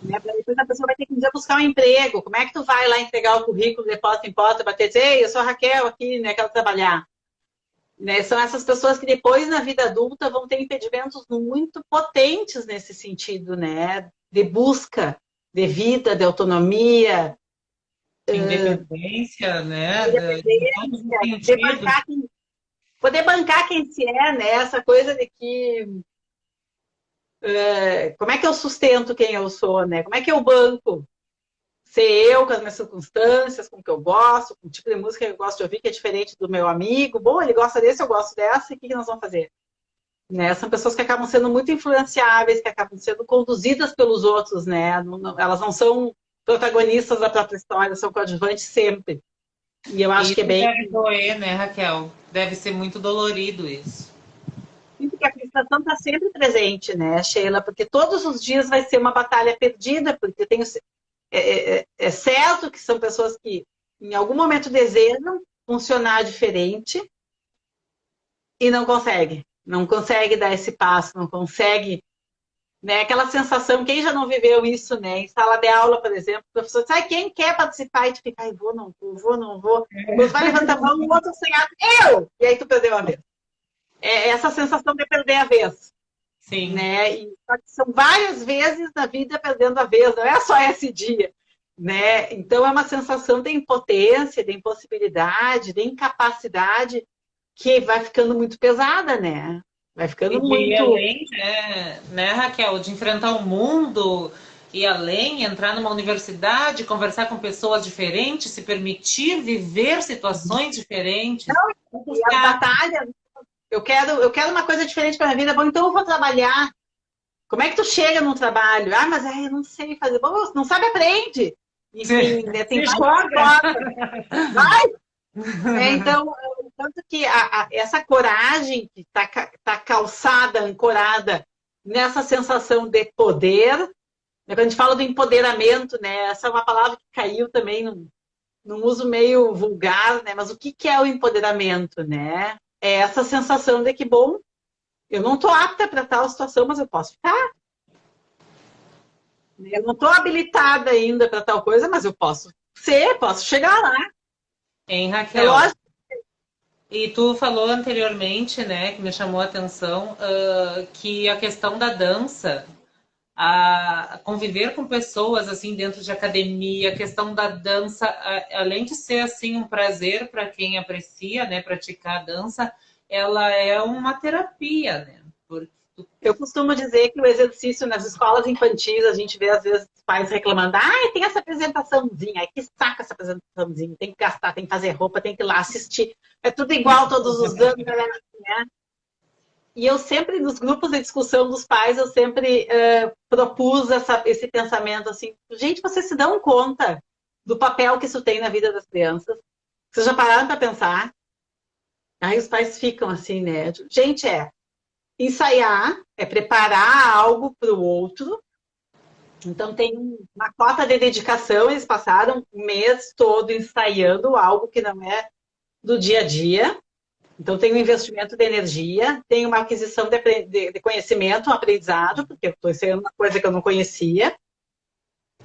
né? Depois a pessoa vai ter que um dia buscar um emprego. Como é que tu vai lá entregar o currículo de porta em porta, bater e dizer, ei, eu sou a Raquel aqui, né? Quero trabalhar. Né? São essas pessoas que depois, na vida adulta, vão ter impedimentos muito potentes nesse sentido, né? De busca, de vida, de autonomia. Independência, né? Em todos os De sentidos. bancar poder bancar quem se é, né? Essa coisa de que como é que eu sustento quem eu sou, né? Como é que eu banco ser eu com as minhas circunstâncias, com o que eu gosto, com o tipo de música que eu gosto de ouvir, que é diferente do meu amigo. Bom, ele gosta desse, eu gosto dessa, e o que nós vamos fazer? Né? São pessoas que acabam sendo muito influenciáveis, que acabam sendo conduzidas pelos outros, né? Elas não são protagonistas da própria história, são coadjuvantes sempre. E eu acho E que é isso bem... deve doer, né, Raquel? Deve ser muito dolorido isso. Porque a frustração está sempre presente, né, Sheila? Porque todos os dias vai ser uma batalha perdida, porque tem é certo que são pessoas que em algum momento desejam funcionar diferente e não conseguem. Não consegue dar esse passo, não consegue, né? Aquela sensação, quem já não viveu isso, né? Em sala de aula, por exemplo, o professor diz, quem quer participar? E tu fica, ai, vou, não vou, vou, não vou. Quando vai levantar a mão, o outro sem eu! E aí tu perdeu a vez. É essa sensação de perder a vez. Sim. Né? E são várias vezes na vida perdendo a vez, não é só esse dia. Né? Então é uma sensação de impotência, de impossibilidade, de incapacidade que vai ficando muito pesada, né? Vai ficando E de ir muito... além, né, Raquel, de enfrentar o mundo, ir além, entrar numa universidade, conversar com pessoas diferentes, se permitir viver situações diferentes. E as batalhas, eu quero uma coisa diferente para minha vida, bom, então eu vou trabalhar. Como é que tu chega num trabalho? Ah, mas eu não sei fazer. Bom, não sabe, aprende. Enfim, né, tem várias formas. Vai! Então, tanto que essa coragem que está calçada, ancorada nessa sensação de poder, né, quando a gente fala do empoderamento, né, essa é uma palavra que caiu também num uso meio vulgar, né, mas o que é o empoderamento? Né? É essa sensação de que, bom, eu não estou apta para tal situação, mas eu posso ficar. Eu não estou habilitada ainda para tal coisa, mas eu posso chegar lá. Hein, É Raquel? lógico. E tu falou anteriormente, né, que me chamou a atenção, que a questão da dança, a conviver com pessoas assim dentro de academia, a questão da dança, além de ser assim um prazer para quem aprecia, né, praticar a dança, ela é uma terapia, né? Porque Eu costumo dizer que o exercício nas escolas infantis, a gente vê às vezes pais reclamando, tem essa apresentaçãozinha, que saca essa apresentaçãozinha, tem que gastar, tem que fazer roupa, tem que ir lá assistir, é tudo igual todos os anos, né? E eu sempre, nos grupos de discussão dos pais, eu sempre propus esse pensamento assim, gente, vocês se dão conta do papel que isso tem na vida das crianças? Vocês já pararam para pensar? Aí os pais ficam assim, né? Gente, ensaiar, é preparar algo para o outro. Então tem uma cota de dedicação, eles passaram o mês todo ensaiando algo que não é do dia a dia. Então, tem um investimento de energia, tem uma aquisição de conhecimento, um aprendizado, porque eu estou ensinando uma coisa que eu não conhecia.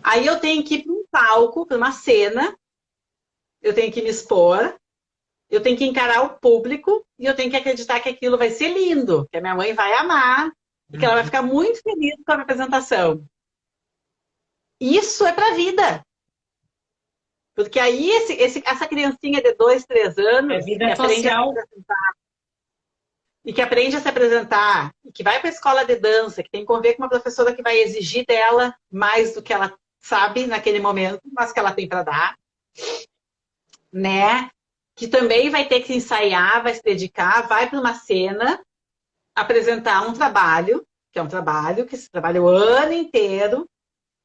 Aí eu tenho que ir para um palco, para uma cena, eu tenho que me expor, eu tenho que encarar o público e eu tenho que acreditar que aquilo vai ser lindo, que a minha mãe vai amar e que ela vai ficar muito feliz com a minha apresentação. Isso é para a vida. Porque aí essa criancinha de 2, 3 anos vida social. E que aprende a se apresentar, e que vai para a escola de dança, que tem que conviver com uma professora que vai exigir dela mais do que ela sabe naquele momento, mas que ela tem para dar, né? Que também vai ter que ensaiar, vai se dedicar, vai para uma cena, apresentar um trabalho, que é um trabalho que se trabalha o ano inteiro,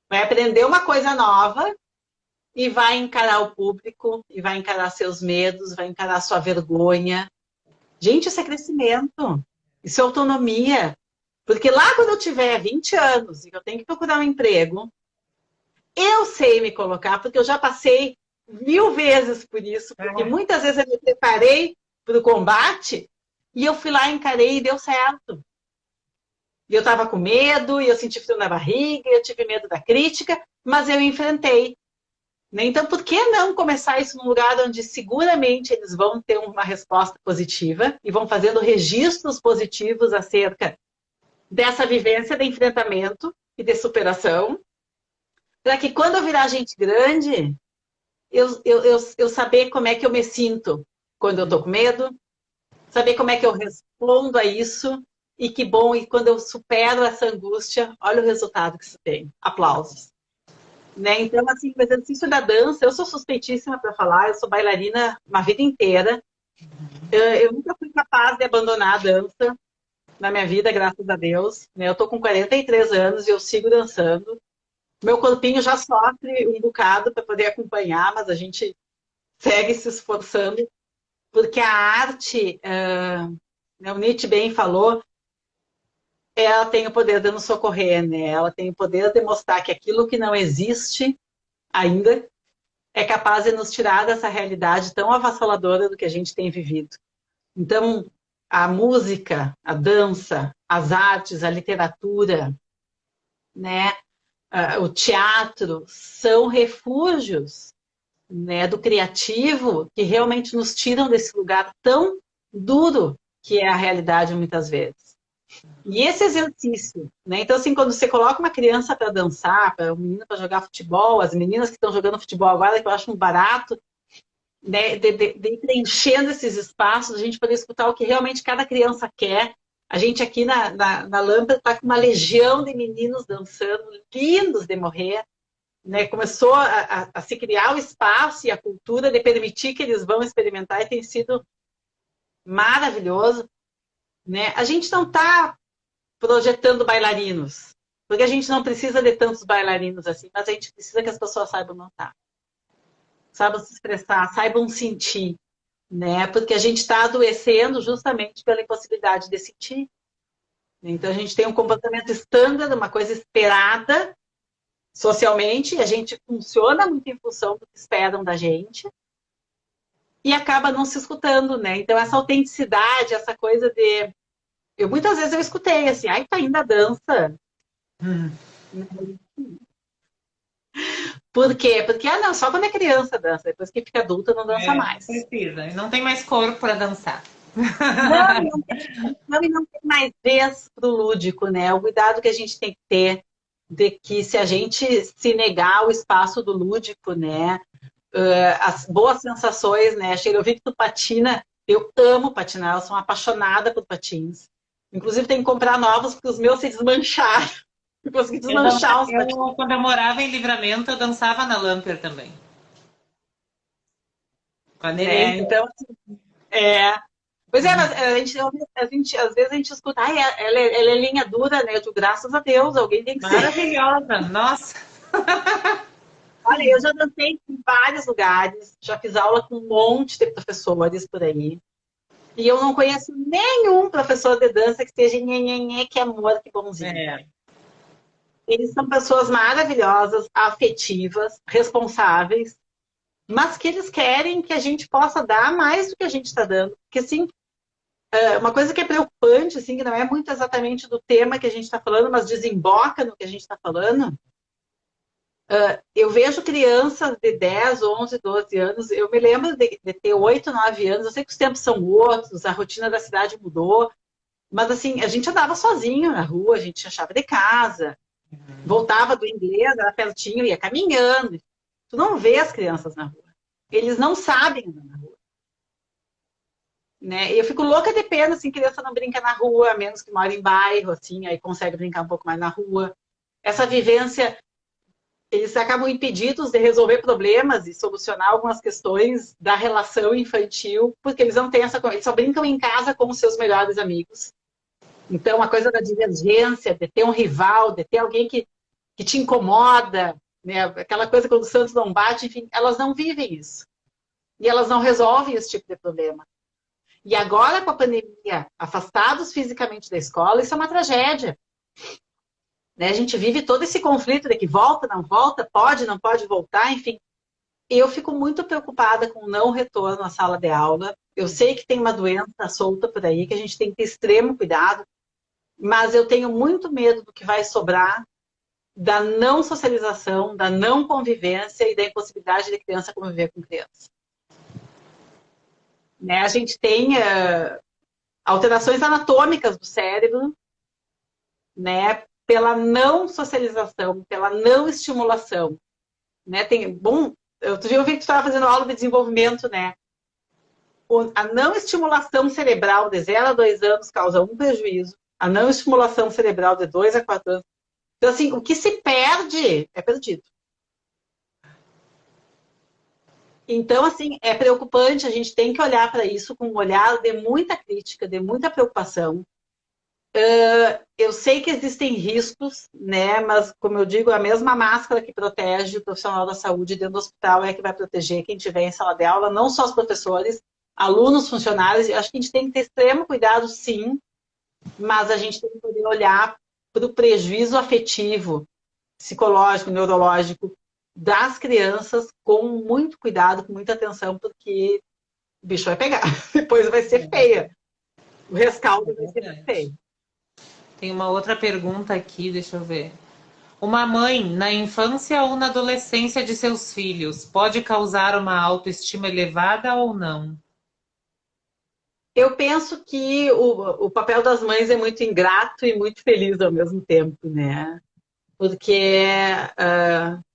vai aprender uma coisa nova e vai encarar o público, e vai encarar seus medos, vai encarar sua vergonha. Gente, isso é crescimento. Isso é autonomia. Porque lá quando eu tiver 20 anos e eu tenho que procurar um emprego, eu sei me colocar, porque eu já passei 1000 vezes por isso, porque muitas vezes eu me preparei para o combate e eu fui lá, encarei e deu certo. E eu estava com medo, e eu senti frio na barriga, eu tive medo da crítica, mas eu enfrentei. Né? Então, por que não começar isso num lugar onde seguramente eles vão ter uma resposta positiva e vão fazendo registros positivos acerca dessa vivência de enfrentamento e de superação, para que quando eu virar gente grande, eu saber como é que eu me sinto quando eu estou com medo, saber como é que eu respondo a isso, e que bom, e quando eu supero essa angústia, olha o resultado que isso tem. Aplausos. Né? Então, assim, o exercício da dança, eu sou suspeitíssima para falar, eu sou bailarina uma vida inteira. Eu nunca fui capaz de abandonar a dança na minha vida, graças a Deus. Né? Eu tô com 43 anos e eu sigo dançando. Meu corpinho já sofre um bocado para poder acompanhar, mas a gente segue se esforçando, porque a arte, o Nietzsche bem falou, ela tem o poder de nos socorrer, né? Ela tem o poder de mostrar que aquilo que não existe ainda é capaz de nos tirar dessa realidade tão avassaladora do que a gente tem vivido. Então, a música, a dança, as artes, a literatura, né, o teatro são refúgios, né, do criativo que realmente nos tiram desse lugar tão duro que é a realidade muitas vezes. E esse exercício, né? Então, assim, quando você coloca uma criança para dançar, para um menino para jogar futebol, as meninas que estão jogando futebol agora, que eu acho um barato, né, de ir preenchendo esses espaços, a gente poder escutar o que realmente cada criança quer. A gente aqui na Lâmpada está com uma legião de meninos dançando, lindos de morrer. Né? Começou a se criar o espaço e a cultura de permitir que eles vão experimentar e tem sido maravilhoso. Né? A gente não está projetando bailarinos, porque a gente não precisa de tantos bailarinos assim, mas a gente precisa que as pessoas saibam notar, saibam se expressar, saibam sentir, né? Porque a gente está adoecendo justamente pela impossibilidade de sentir. Então a gente tem um comportamento estándar, uma coisa esperada socialmente, e a gente funciona muito em função do que esperam da gente e acaba não se escutando, né? Então essa autenticidade, essa coisa de muitas vezes eu escutei assim, ai, tá indo a dança. Por quê? Porque, não, só quando é criança dança, depois que fica adulta não dança mais. Precisa, e não tem mais corpo para dançar. Não tem mais vez pro lúdico, né? O cuidado que a gente tem que ter de que se a gente se negar o espaço do lúdico, né? As boas sensações, né? Eu vi que tu patina, eu amo patinar, eu sou uma apaixonada por patins. Inclusive, tem que comprar novos, porque os meus se desmancharam. Eu consegui desmanchar os patins. Quando eu morava em Livramento, eu dançava na Lamper também. Então, assim, Pois é, mas às vezes a gente escuta, ela é linha dura, né? Eu digo, graças a Deus, alguém tem que ser. Maravilhosa, nossa! Olha, eu já dancei em vários lugares, já fiz aula com um monte de professores por aí. E eu não conheço nenhum professor de dança que seja nhenhenhê, que amor, que bonzinho. Eles são pessoas maravilhosas, afetivas, responsáveis, mas que eles querem que a gente possa dar mais do que a gente está dando. Porque, assim, uma coisa que é preocupante, assim, que não é muito exatamente do tema que a gente está falando, mas desemboca no que a gente está falando. Eu vejo crianças de 10, 11, 12 anos, eu me lembro de ter 8, 9 anos, eu sei que os tempos são outros, a rotina da cidade mudou, mas assim, a gente andava sozinho na rua, a gente tinha chave de casa, voltava do inglês, era pertinho, ia caminhando. Tu não vê as crianças na rua. Eles não sabem andar na rua. Né? E eu fico louca de pena, assim, criança não brinca na rua, a menos que mora em bairro, assim, aí consegue brincar um pouco mais na rua. Essa vivência, eles acabam impedidos de resolver problemas e solucionar algumas questões da relação infantil, porque eles não têm eles só brincam em casa com os seus melhores amigos. Então, a coisa da divergência, de ter um rival, de ter alguém que te incomoda, né? Aquela coisa quando o Santos não bate, enfim, elas não vivem isso. E elas não resolvem esse tipo de problema. E agora, com a pandemia, afastados fisicamente da escola, isso é uma tragédia. Né? A gente vive todo esse conflito de que volta, não volta, pode, não pode voltar, enfim. Eu fico muito preocupada com o não retorno à sala de aula. Eu sei que tem uma doença solta por aí, que a gente tem que ter extremo cuidado, mas eu tenho muito medo do que vai sobrar da não socialização, da não convivência e da impossibilidade de criança conviver com criança. Né? A gente tem alterações anatômicas do cérebro, né? Pela não socialização, pela não estimulação. Né? Outro dia eu vi que tu estava fazendo aula de desenvolvimento, né? A não estimulação cerebral de 0 a 2 anos causa um prejuízo, a não estimulação cerebral de 2 a 4 anos. Então, assim, o que se perde é perdido. Então, assim, é preocupante, a gente tem que olhar para isso com um olhar de muita crítica, de muita preocupação. Eu sei que existem riscos, né? Mas, como eu digo, a mesma máscara que protege o profissional da saúde dentro do hospital é que vai proteger quem estiver em sala de aula, não só os professores, alunos, funcionários. Eu acho que a gente tem que ter extremo cuidado, sim, mas a gente tem que poder olhar para o prejuízo afetivo, psicológico, neurológico das crianças com muito cuidado, com muita atenção, porque o bicho vai pegar. Depois vai ser feia. O rescaldo vai ser muito feio. Tem uma outra pergunta aqui, deixa eu ver. Uma mãe, na infância ou na adolescência de seus filhos, pode causar uma autoestima elevada ou não? Eu penso que o papel das mães é muito ingrato e muito feliz ao mesmo tempo, né? Porque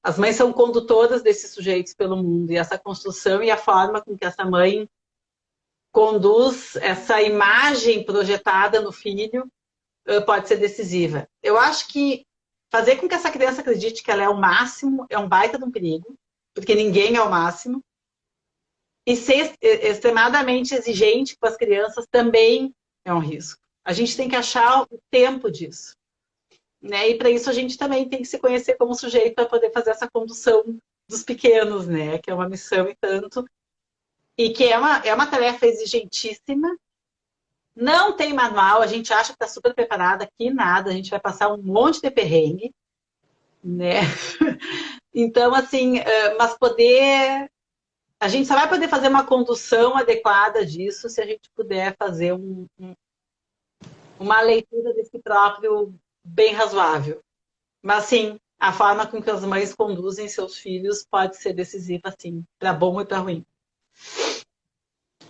as mães são condutoras desses sujeitos pelo mundo, e essa construção e a forma com que essa mãe conduz essa imagem projetada no filho pode ser decisiva. Eu acho que fazer com que essa criança acredite que ela é o máximo é um baita de um perigo, porque ninguém é o máximo. E ser extremadamente exigente com as crianças também é um risco. A gente tem que achar o tempo disso. Né? E para isso a gente também tem que se conhecer como sujeito para poder fazer essa condução dos pequenos, né? Que é uma missão e tanto. E que é uma tarefa exigentíssima. Não tem manual, a gente acha que está super preparada, aqui nada, a gente vai passar um monte de perrengue. Né? Então, assim, mas a gente só vai poder fazer uma condução adequada disso se a gente puder fazer uma leitura desse próprio bem razoável. Mas, sim, a forma com que as mães conduzem seus filhos pode ser decisiva, sim, para bom e para ruim.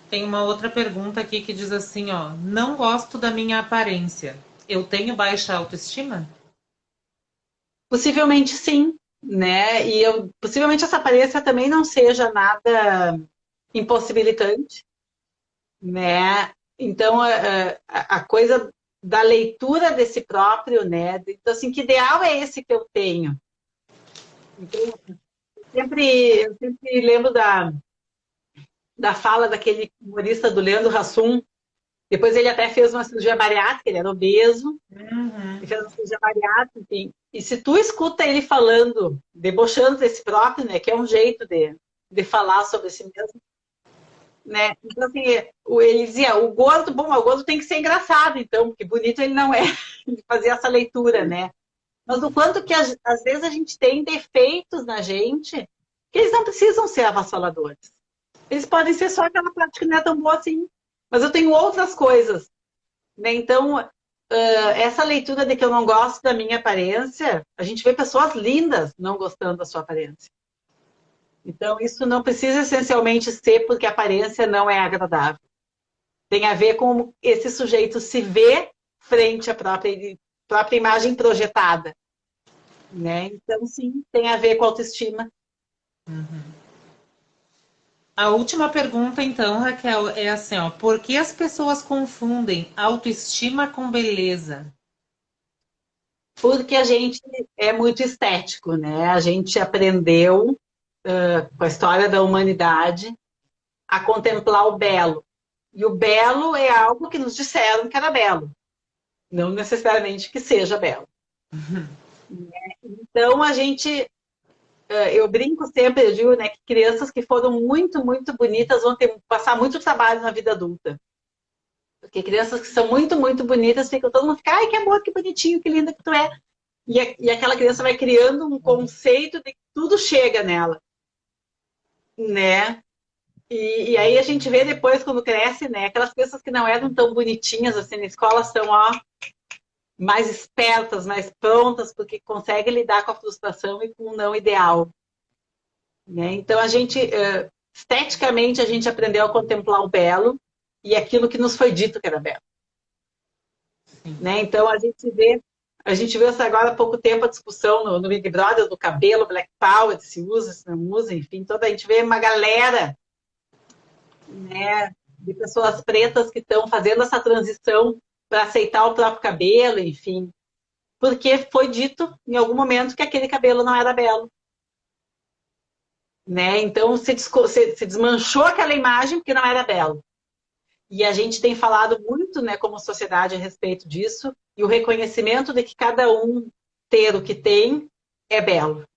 Tem uma outra pergunta aqui que diz assim, ó, não gosto da minha aparência. Eu tenho baixa autoestima? Possivelmente, sim. Né? E possivelmente essa aparência também não seja nada impossibilitante, né? Então a coisa da leitura desse próprio, né? Então assim, que ideal é esse que eu tenho? Então, eu sempre lembro da fala daquele humorista do Leandro Hassum. Depois ele até fez uma cirurgia bariátrica, ele era obeso, ele fez uma cirurgia bariátrica, enfim. E se tu escuta ele falando, debochando desse próprio, né, que é um jeito de falar sobre si mesmo, né? Então, assim, ele dizia, o gordo tem que ser engraçado, então, porque bonito ele não é. Ele fazia essa leitura, né? Mas o quanto que, às vezes, a gente tem defeitos na gente que eles não precisam ser avassaladores. Eles podem ser só aquela parte que não é tão boa assim. Mas eu tenho outras coisas. Né? Então, essa leitura de que eu não gosto da minha aparência, a gente vê pessoas lindas não gostando da sua aparência. Então, isso não precisa essencialmente ser porque a aparência não é agradável. Tem a ver com esse sujeito se vê frente à própria imagem projetada. Né? Então, sim, tem a ver com autoestima. A última pergunta, então, Raquel, é assim, ó, por que as pessoas confundem autoestima com beleza? Porque a gente é muito estético, né? A gente aprendeu, com a história da humanidade, a contemplar o belo. E o belo é algo que nos disseram que era belo. Não necessariamente que seja belo. Então, a gente... Eu brinco sempre, eu digo, né, que crianças que foram muito, muito bonitas vão passar muito trabalho na vida adulta. Porque crianças que são muito, muito bonitas, todo mundo fica, ai, que amor, que bonitinho, que linda que tu é. E aquela criança vai criando um conceito de que tudo chega nela, né? E aí a gente vê depois, quando cresce, né? Aquelas crianças que não eram tão bonitinhas assim na escola são, ó, mais espertas, mais prontas, porque conseguem lidar com a frustração e com o não ideal, né? Então a gente, esteticamente, a gente aprendeu a contemplar o belo e aquilo que nos foi dito que era belo, né? Então a gente vê agora há pouco tempo a discussão no Big Brother do cabelo, Black Power, se usa, se não usa, enfim, toda a gente vê uma galera, né, de pessoas pretas que estão fazendo essa transição para aceitar o próprio cabelo, enfim, porque foi dito em algum momento que aquele cabelo não era belo, né? Então se desmanchou aquela imagem porque não era belo. E a gente tem falado muito, né, como sociedade a respeito disso, e o reconhecimento de que cada um ter o que tem é belo,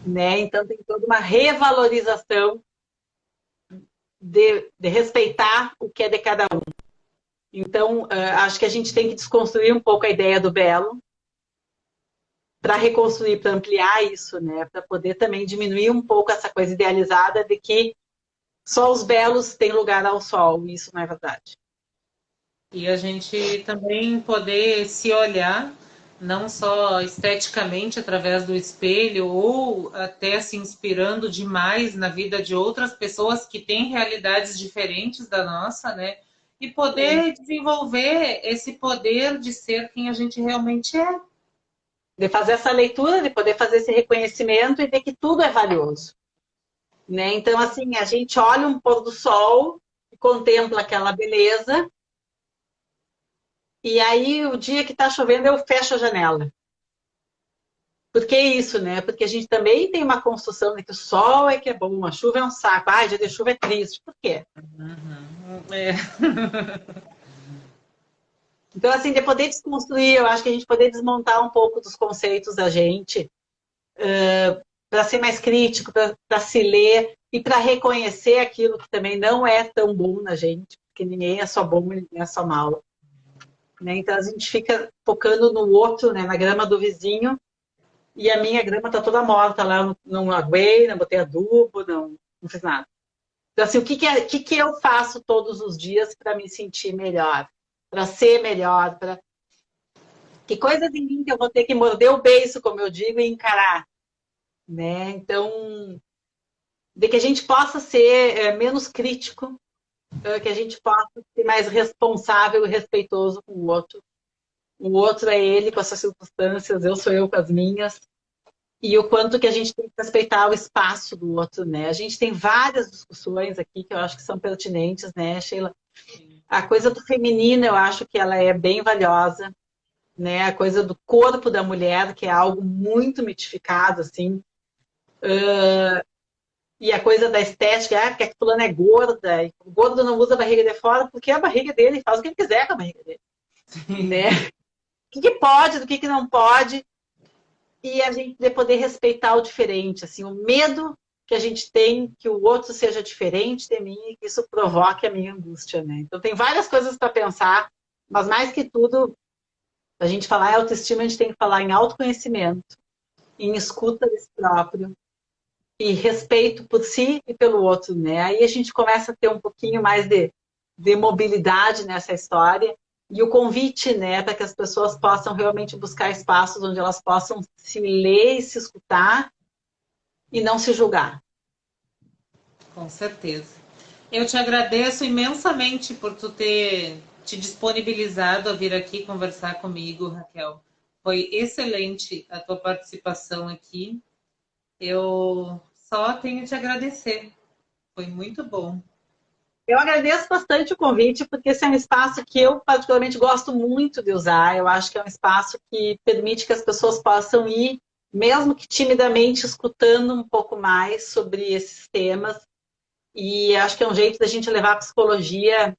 né? Então tem toda uma revalorização de respeitar o que é de cada um. Então, acho que a gente tem que desconstruir um pouco a ideia do belo para reconstruir, para ampliar isso, né? Para poder também diminuir um pouco essa coisa idealizada de que só os belos têm lugar ao sol. Isso não é verdade. E a gente também poder se olhar, não só esteticamente através do espelho, ou até se inspirando demais na vida de outras pessoas que têm realidades diferentes da nossa, né? E poder desenvolver esse poder de ser quem a gente realmente é. De fazer essa leitura, de poder fazer esse reconhecimento e de que tudo é valioso, né? Então, assim, a gente olha um pôr do sol e contempla aquela beleza, e aí o dia que está chovendo eu fecho a janela. Por que isso, né? Porque a gente também tem uma construção de que o sol é que é bom, a chuva é um saco, dia de chuva é triste. Por quê? É. Então, assim, de poder desconstruir, eu acho que a gente poder desmontar um pouco dos conceitos da gente, para ser mais crítico, para se ler e para reconhecer aquilo que também não é tão bom na gente, porque ninguém é só bom, ninguém é só mal, né? Então a gente fica focando no outro, né, na grama do vizinho, e a minha grama está toda morta lá, eu não aguei, não botei adubo, não fiz nada. Então, assim, o que eu faço todos os dias para me sentir melhor, para ser melhor, que coisas em mim que eu vou ter que morder o beiço, como eu digo, e encarar, né? Então, de que a gente possa ser menos crítico, que a gente possa ser mais responsável e respeitoso com o outro. O outro é ele com as suas circunstâncias, eu sou eu com as minhas. E o quanto que a gente tem que respeitar o espaço do outro, né? A gente tem várias discussões aqui que eu acho que são pertinentes, né, Sheila? A coisa do feminino, eu acho que ela é bem valiosa, né? A coisa do corpo da mulher, que é algo muito mitificado, assim. E a coisa da estética, porque a fulana é gorda, e o gordo não usa a barriga de fora, porque é a barriga dele faz o que ele quiser com a barriga dele. Né? O que pode, do que não pode. E a gente poder respeitar o diferente, assim, o medo que a gente tem que o outro seja diferente de mim e que isso provoque a minha angústia, né? Então tem várias coisas para pensar, mas mais que tudo, a gente falar em autoestima, a gente tem que falar em autoconhecimento, em escuta desse próprio e respeito por si e pelo outro, né? Aí a gente começa a ter um pouquinho mais de mobilidade nessa história. E o convite, né, para que as pessoas possam realmente buscar espaços onde elas possam se ler e se escutar e não se julgar. Com certeza. Eu te agradeço imensamente por tu ter te disponibilizado a vir aqui conversar comigo, Raquel. Foi excelente a tua participação aqui. Eu só tenho a te agradecer. Foi muito bom. Eu agradeço bastante o convite, porque esse é um espaço que eu particularmente gosto muito de usar. Eu acho que é um espaço que permite que as pessoas possam ir, mesmo que timidamente, escutando um pouco mais sobre esses temas. E acho que é um jeito da gente levar a psicologia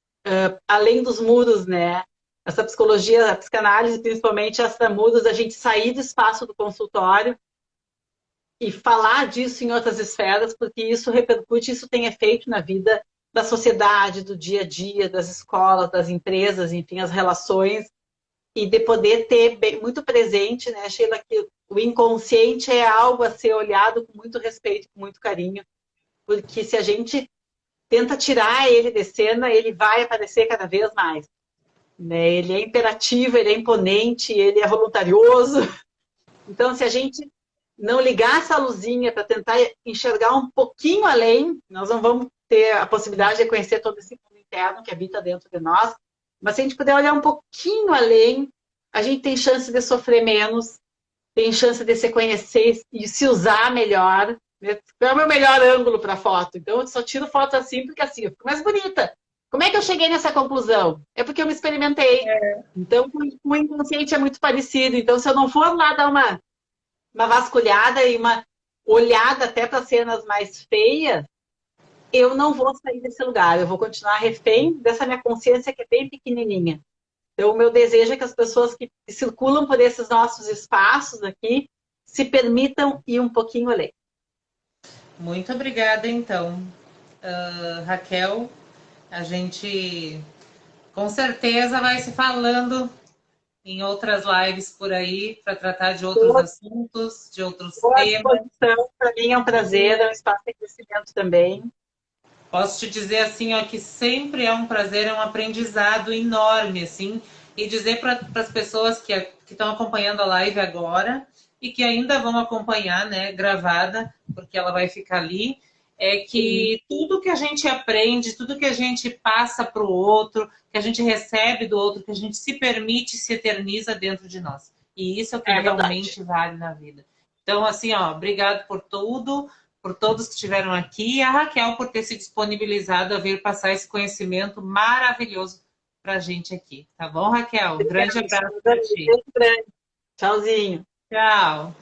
além dos muros, né? Essa psicologia, a psicanálise, principalmente, essa muros, a gente sair do espaço do consultório e falar disso em outras esferas, porque isso repercute, isso tem efeito na vida da sociedade, do dia a dia, das escolas, das empresas, enfim, as relações, e de poder ter muito presente, né, Sheila, que o inconsciente é algo a ser olhado com muito respeito, com muito carinho, porque se a gente tenta tirar ele de cena, ele vai aparecer cada vez mais. Né? Ele é imperativo, ele é imponente, ele é voluntarioso. Então, se a gente não ligar essa luzinha para tentar enxergar um pouquinho além, nós não vamos ter a possibilidade de conhecer todo esse mundo interno que habita dentro de nós, mas se a gente puder olhar um pouquinho além, a gente tem chance de sofrer menos, tem chance de se conhecer e se usar melhor. Qual é o meu melhor ângulo para foto? Então, eu só tiro foto assim porque assim eu fico mais bonita. Como é que eu cheguei nessa conclusão? É porque eu me experimentei. Então, com o inconsciente é muito parecido. Então, se eu não for lá dar uma vasculhada e uma olhada até para cenas mais feias, eu não vou sair desse lugar. Eu vou continuar refém dessa minha consciência que é bem pequenininha. Então, o meu desejo é que as pessoas que circulam por esses nossos espaços aqui se permitam ir um pouquinho além. Muito obrigada, então. Raquel, a gente com certeza vai se falando em outras lives por aí para tratar de outros assuntos, de outros temas. Para mim é um prazer, é um espaço de crescimento também. Posso te dizer assim, ó, que sempre é um prazer, é um aprendizado enorme, assim, e dizer para as pessoas que estão acompanhando a live agora e que ainda vão acompanhar, né, gravada, porque ela vai ficar ali, é que tudo que a gente aprende, tudo que a gente passa para o outro, que a gente recebe do outro, que a gente se permite, se eterniza dentro de nós. E isso é o que realmente vale na vida. Então, assim, ó, obrigado por tudo, por todos que estiveram aqui, e a Raquel por ter se disponibilizado a vir passar esse conhecimento maravilhoso para a gente aqui. Tá bom, Raquel? Um grande abraço para ti. Tchauzinho. Tchau.